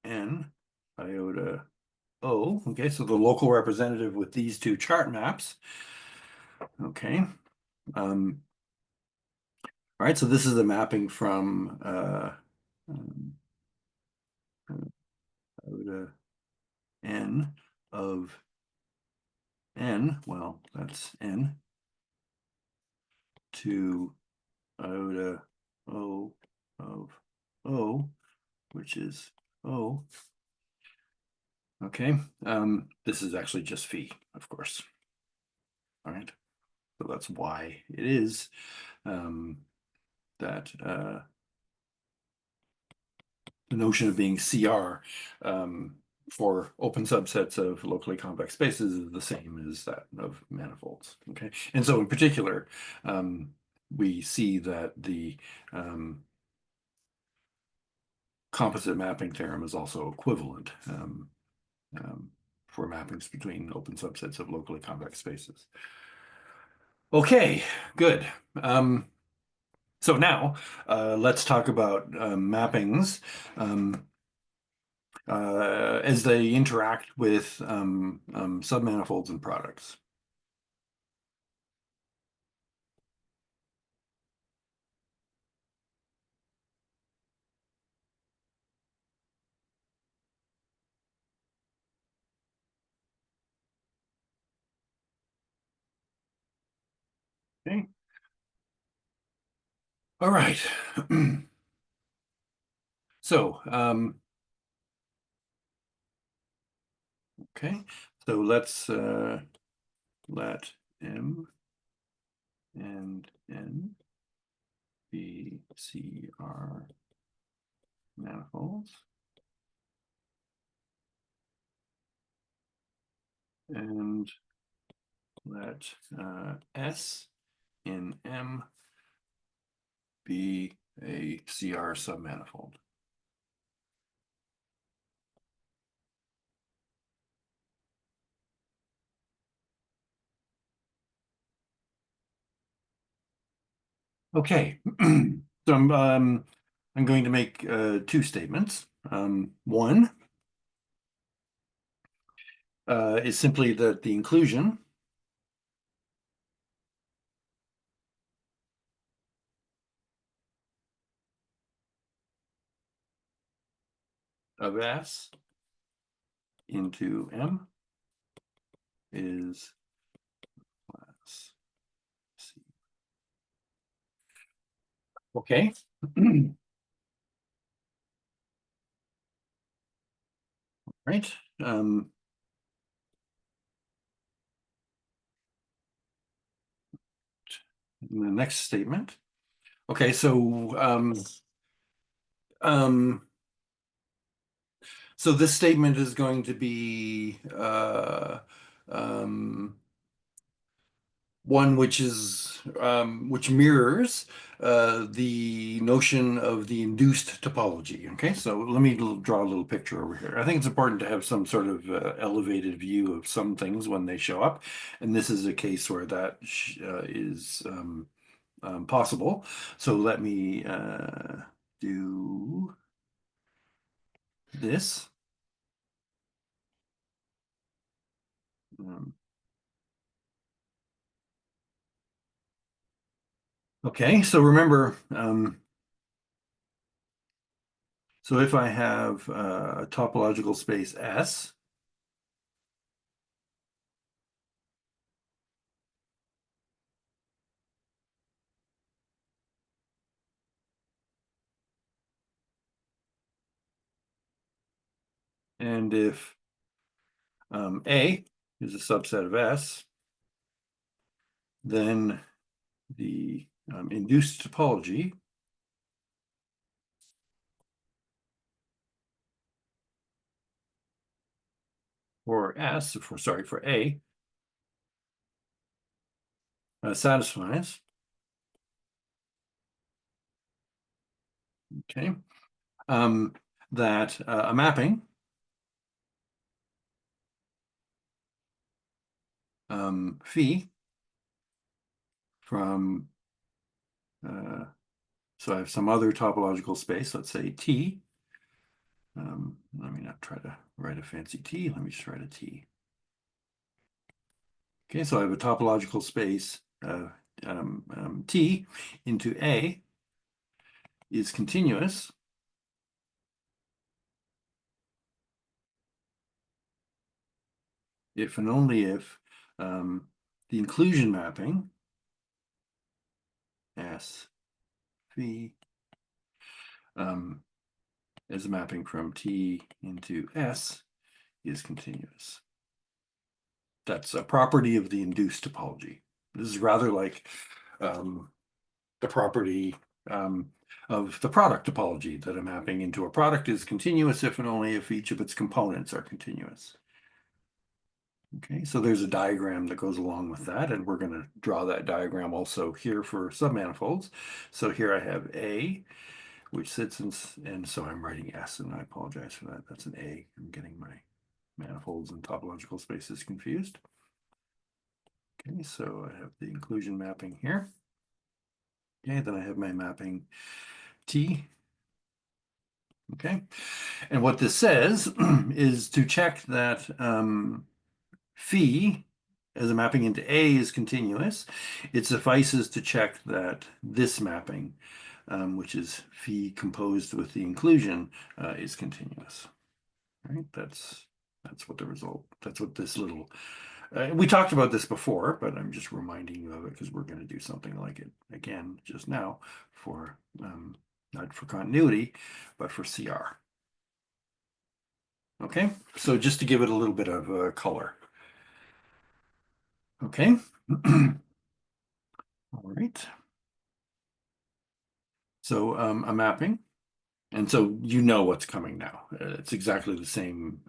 n, iota o, okay, so the local representative with these two chart maps, okay. All right, so this is a mapping from um, iota n of n, well, that's n, to iota o of o, which is o. Okay, this is actually just phi, of course. All right, so that's why it is that the notion of being CR for open subsets of locally convex spaces is the same as that of manifolds. Okay, and so in particular, we see that the composite mapping theorem is also equivalent for mappings between open subsets of locally convex spaces. Okay, good. So now let's talk about mappings as they interact with submanifolds and products. Okay. All right. So, okay. So let's let M and N be CR manifolds, and let S in M be a CR submanifold. Okay. So I'm going to make two statements. One is simply that the inclusion of S into M is class C. Okay. Right. The next statement. Okay, so um, so this statement is going to be um, one which mirrors the notion of the induced topology. Okay, so let me draw a little picture over here. I think it's important to have some sort of elevated view of some things when they show up, and this is a case where that is possible. So let me do this. Um, okay, so remember, so if I have a topological space S, and if A is a subset of S, then the induced topology for S, for A, satisfies, okay, um, that a mapping phi from, so I have some other topological space, let's say T. Let me not try to write a fancy T, let me just write a T. Okay, so I have a topological space T into A is continuous if and only if the inclusion mapping S phi as a mapping from T into S is continuous. That's a property of the induced topology. This is rather like the property of the product topology, that a mapping into a product is continuous if and only if each of its components are continuous. Okay, so there's a diagram that goes along with that, and we're going to draw that diagram also here for submanifolds. So here I have A, which sits in, and so I'm writing S, and I apologize for that. That's an A. I'm getting my manifolds and topological spaces confused. Okay, so I have the inclusion mapping here. Okay, then I have my mapping T. Okay, and what this says is to check that phi as a mapping into A is continuous. It suffices to check that this mapping, which is phi composed with the inclusion, is continuous. Right? That's what the result. That's what this little. We talked about this before, but I'm just reminding you of it because we're going to do something like it again just now for not for continuity, but for CR. Okay, so just to give it a little bit of color. Okay. All right. So a mapping, and so you know what's coming now. It's exactly the same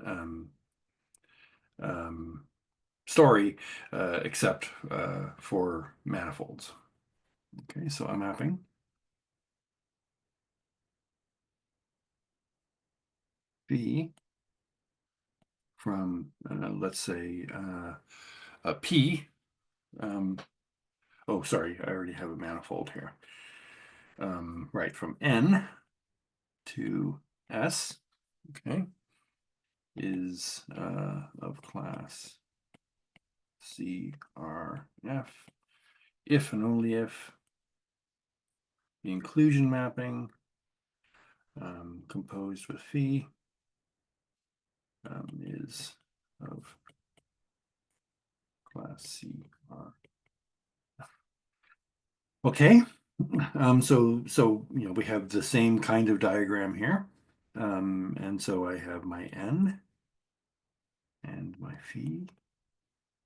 um, story, except for manifolds. Okay, so a mapping B from let's say a P. Um, oh, sorry, I already have a manifold here. Right, from N to S. Okay, is of class C, R, F, if and only if the inclusion mapping composed with phi is of class C, R. Okay, so we have the same kind of diagram here, and so I have my N and my phi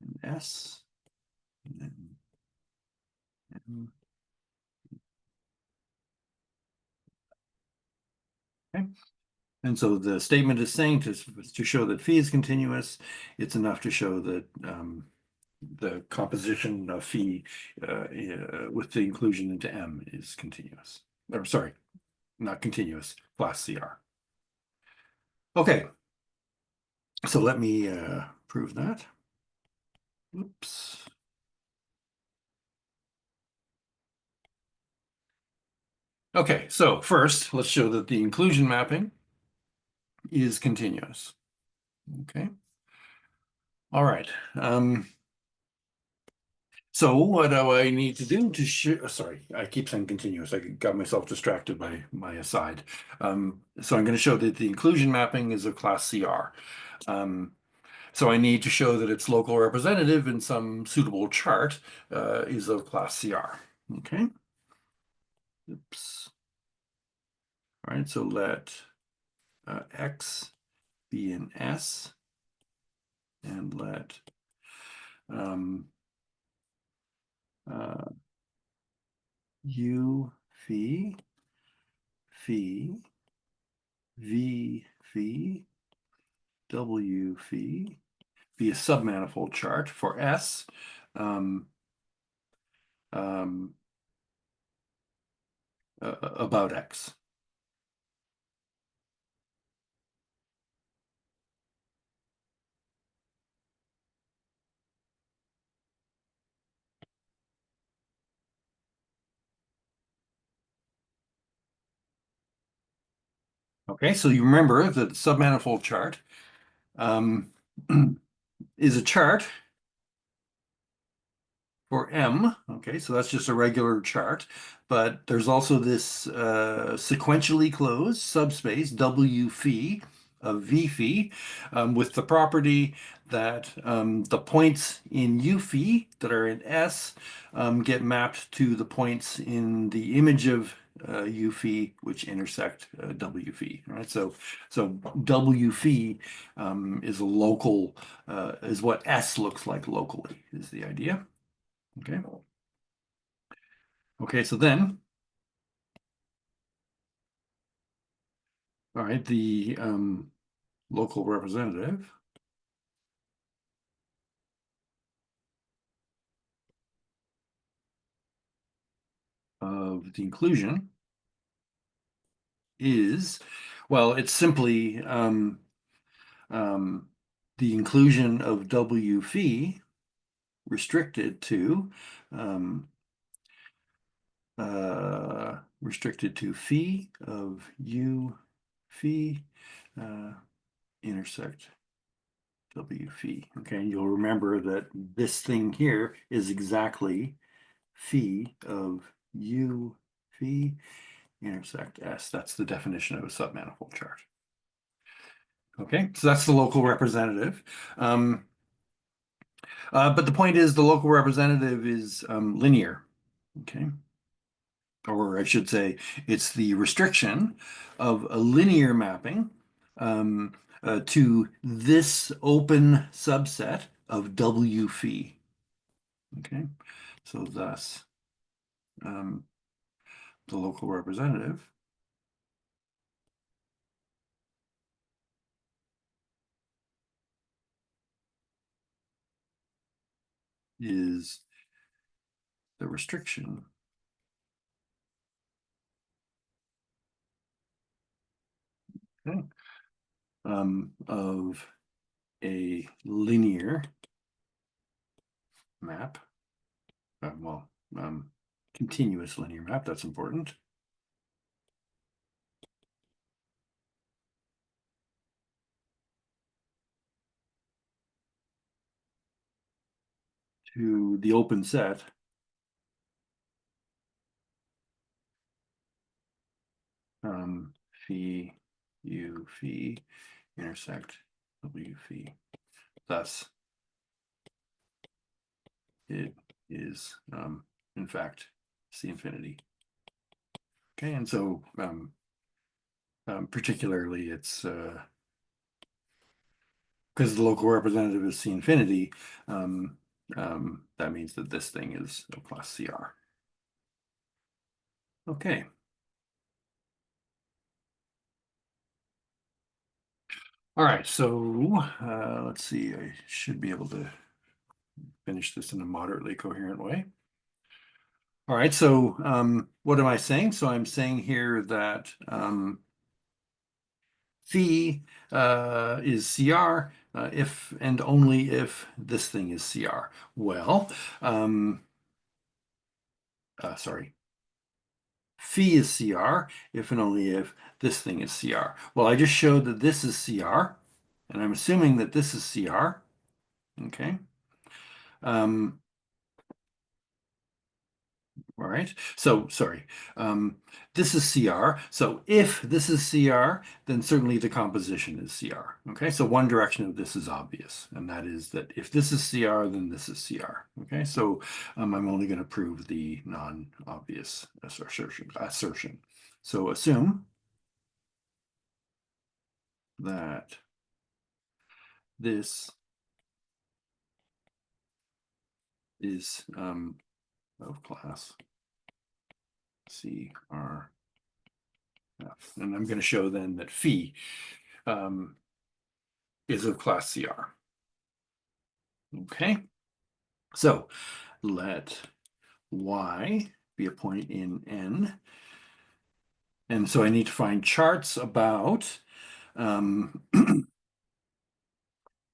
and S, and then M. Okay. And so the statement is saying to show that phi is continuous, it's enough to show that the composition of phi with the inclusion into M is continuous. Or sorry, not continuous, class CR. Okay, so let me prove that. Oops. Okay, so first, let's show that the inclusion mapping is continuous. Okay. All right. So what do I need to do to show? Sorry, I keep saying continuous. I got myself distracted by my aside. So I'm going to show that the inclusion mapping is of class CR. So I need to show that its local representative in some suitable chart is of class CR. Okay. Oops. All right. So let X be an S, and let uh, U phi phi V phi W phi be a submanifold chart for S um, um, about X. Okay, so you remember that the submanifold chart um, is a chart for M. Okay, so that's just a regular chart, but there's also this sequentially closed subspace W phi of V phi with the property that the points in U phi that are in S get mapped to the points in the image of U phi which intersect W phi. Right, so W phi is a local is what S looks like locally is the idea. Okay. Okay, so then, all right, the local representative of the inclusion is, well, it's simply um, the inclusion of W phi restricted to um, restricted to phi of u phi intersect w phi. Okay, and you'll remember that this thing here is exactly phi of u phi intersect s. That's the definition of a submanifold chart. Okay, so that's the local representative. But the point is the local representative is linear. Okay. Or I should say, it's the restriction of a linear mapping um, to this open subset of W phi. Okay, so thus um, the local representative is the restriction okay, of a linear map. Well, continuous linear map, that's important. To the open set phi u phi intersect w phi. Thus, it is in fact C infinity. Okay, and so particularly it's because the local representative is C infinity, that means that this thing is of class CR. Okay. All right, so let's see, I should be able to finish this in a moderately coherent way. All right, so what am I saying? So I'm saying here that phi is CR if and only if this thing is CR. Well, sorry. Phi is CR if and only if this thing is CR. Well, I just showed that this is CR, and I'm assuming that this is CR. Okay. Um, all right. So, sorry. This is CR. So if this is CR, then certainly the composition is CR. Okay. So one direction of this is obvious, and that is that if this is CR, then this is CR. Okay. So I'm only going to prove the non-obvious assertion. So assume that this is of class CR. And I'm going to show then that phi is of class CR. Okay, so let Y be a point in N. And so I need to find charts about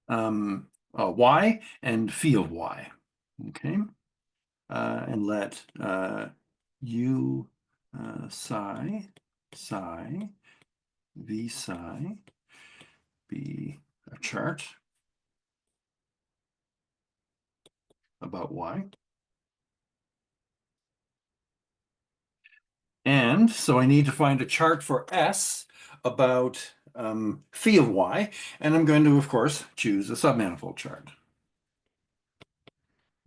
Y and phi of Y. Okay, and let U psi V psi be a chart about Y. And so I need to find a chart for S about phi of Y, and I'm going to, of course, choose a submanifold chart.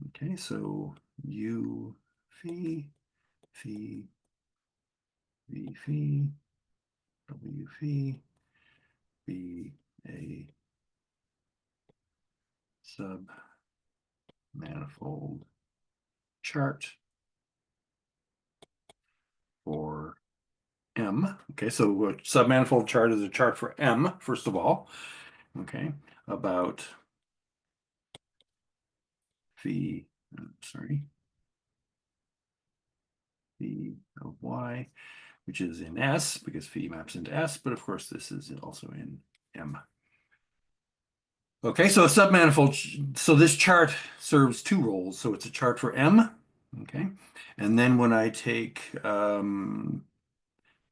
Okay, so U phi, phi, V phi, W phi, be a submanifold chart for M. Okay, so a submanifold chart is a chart for M, first of all. Okay, about phi, sorry, phi of Y, which is in S because phi maps into S, but of course this is also in M. Okay, so a submanifold, so this chart serves two roles. So it's a chart for M, Okay. And then when I take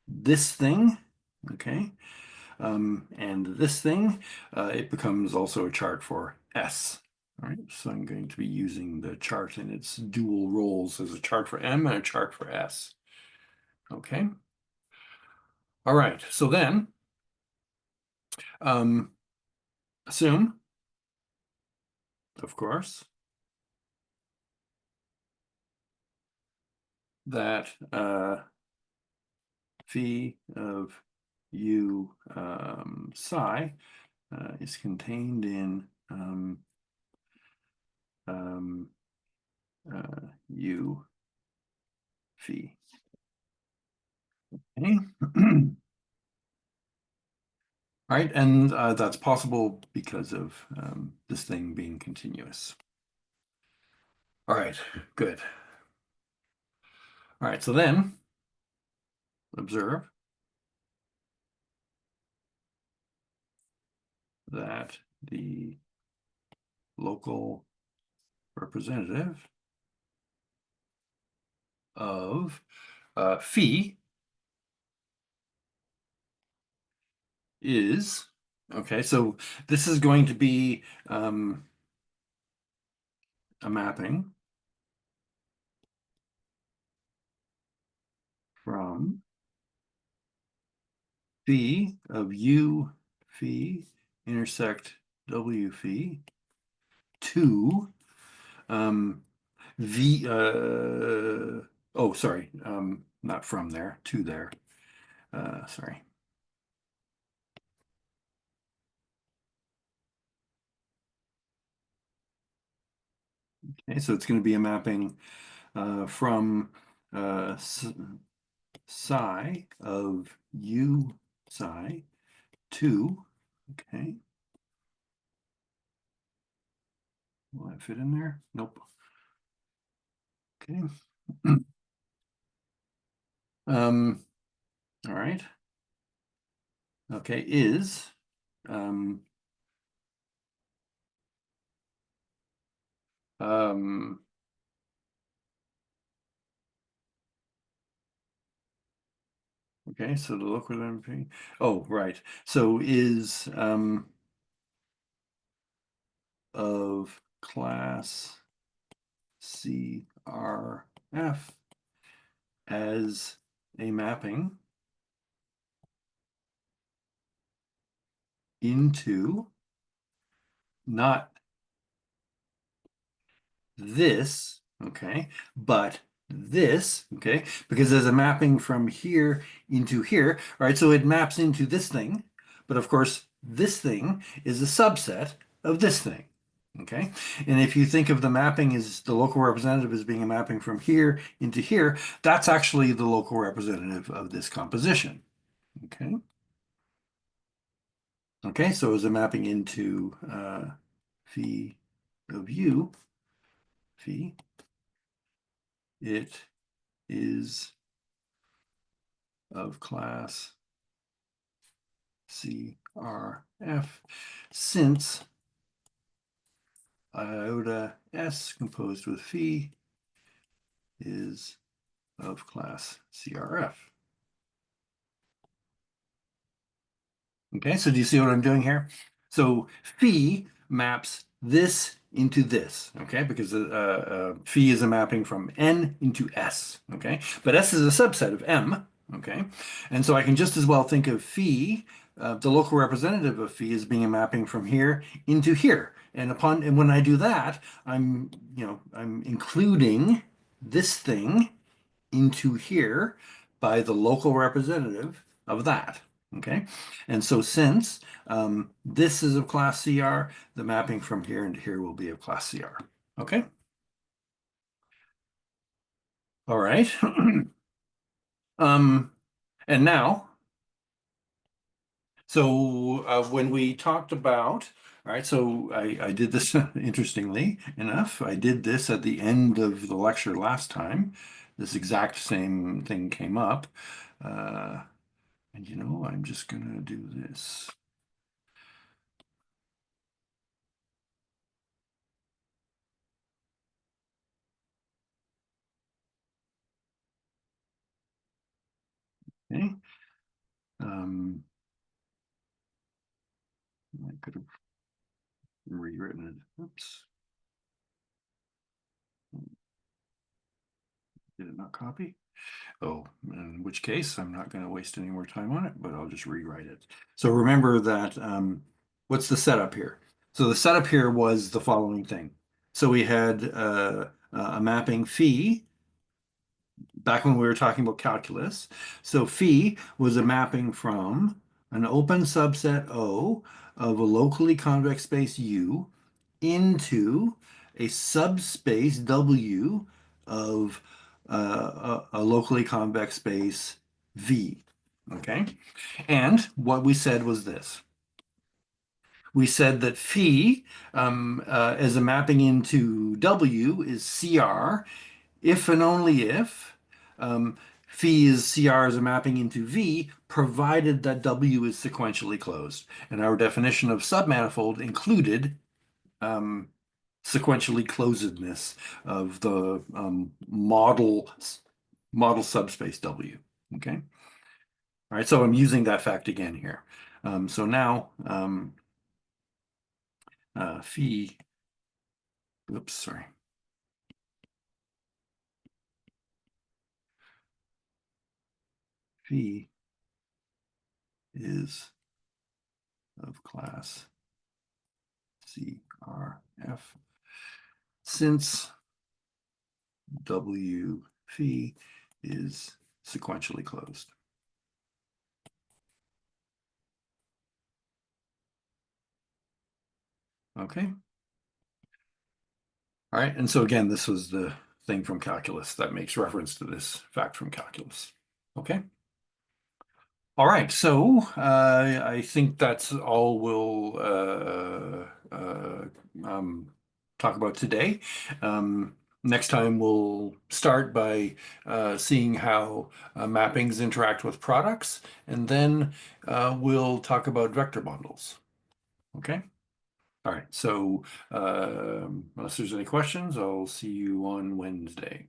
this thing, okay, and this thing, it becomes also a chart for S. All right, so I'm going to be using the chart in its dual roles as a chart for M and a chart for S. Okay. All right, so then um, assume, of course, that phi of u psi is contained in um, u phi. Okay. All right, and that's possible because of this thing being continuous. All right, good. All right, so then observe that the local representative of phi is, okay, so this is going to be a mapping from phi of u phi intersect w phi to v oh sorry, not from there, to there, sorry. Okay, so it's going to be a mapping from psi of u psi to, okay, will that fit in there? Nope. Okay. All right. Okay, is um, um, okay, so the local MP. Oh, right. So is of class CRF as a mapping into not this, okay, but this, okay, because there's a mapping from here into here, all right, so it maps into this thing, but of course, this thing is a subset of this thing, okay? And if you think of the mapping as the local representative as being a mapping from here into here, that's actually the local representative of this composition, okay? Okay, so as a mapping into phi of u, phi, it is of class CRF since iota S composed with phi is of class CRF. Okay, so do you see what I'm doing here? So phi maps this into this, okay, because phi is a mapping from N into S, okay, but S is a subset of M, okay, and so I can just as well think of phi, the local representative of phi, as being a mapping from here into here, and when I do that, I'm including this thing into here by the local representative of that. Okay, and so since this is of class CR, the mapping from here into here will be of class CR. Okay, all right. um, and now, so when we talked about, all right, so I did this interestingly enough. I did this at the end of the lecture last time. This exact same thing came up. And I'm just gonna do this. Okay. Um, I could have rewritten it. Oops. Did it not copy? Oh, in which case I'm not going to waste any more time on it, but I'll just rewrite it. So remember that what's the setup here? So the setup here was the following thing. So we had a mapping phi back when we were talking about calculus. So phi was a mapping from an open subset O of a locally convex space U into a subspace W of a locally convex space V. Okay. And what we said was this. We said that phi as a mapping into W is CR if and only if phi is CR as a mapping into V, provided that W is sequentially closed. And our definition of submanifold included um, sequentially closedness of the model subspace W. Okay. All right. So I'm using that fact again here. So now phi. Oops. Sorry. Phi is of class CRF since W phi is sequentially closed. Okay. All right. And so again, this was the thing from calculus that makes reference to this fact from calculus. Okay. All right. So I think that's all we'll talk about today. Next time we'll start by seeing how mappings interact with products, and then we'll talk about vector bundles. Okay. All right. So unless there's any questions, I'll see you on Wednesday.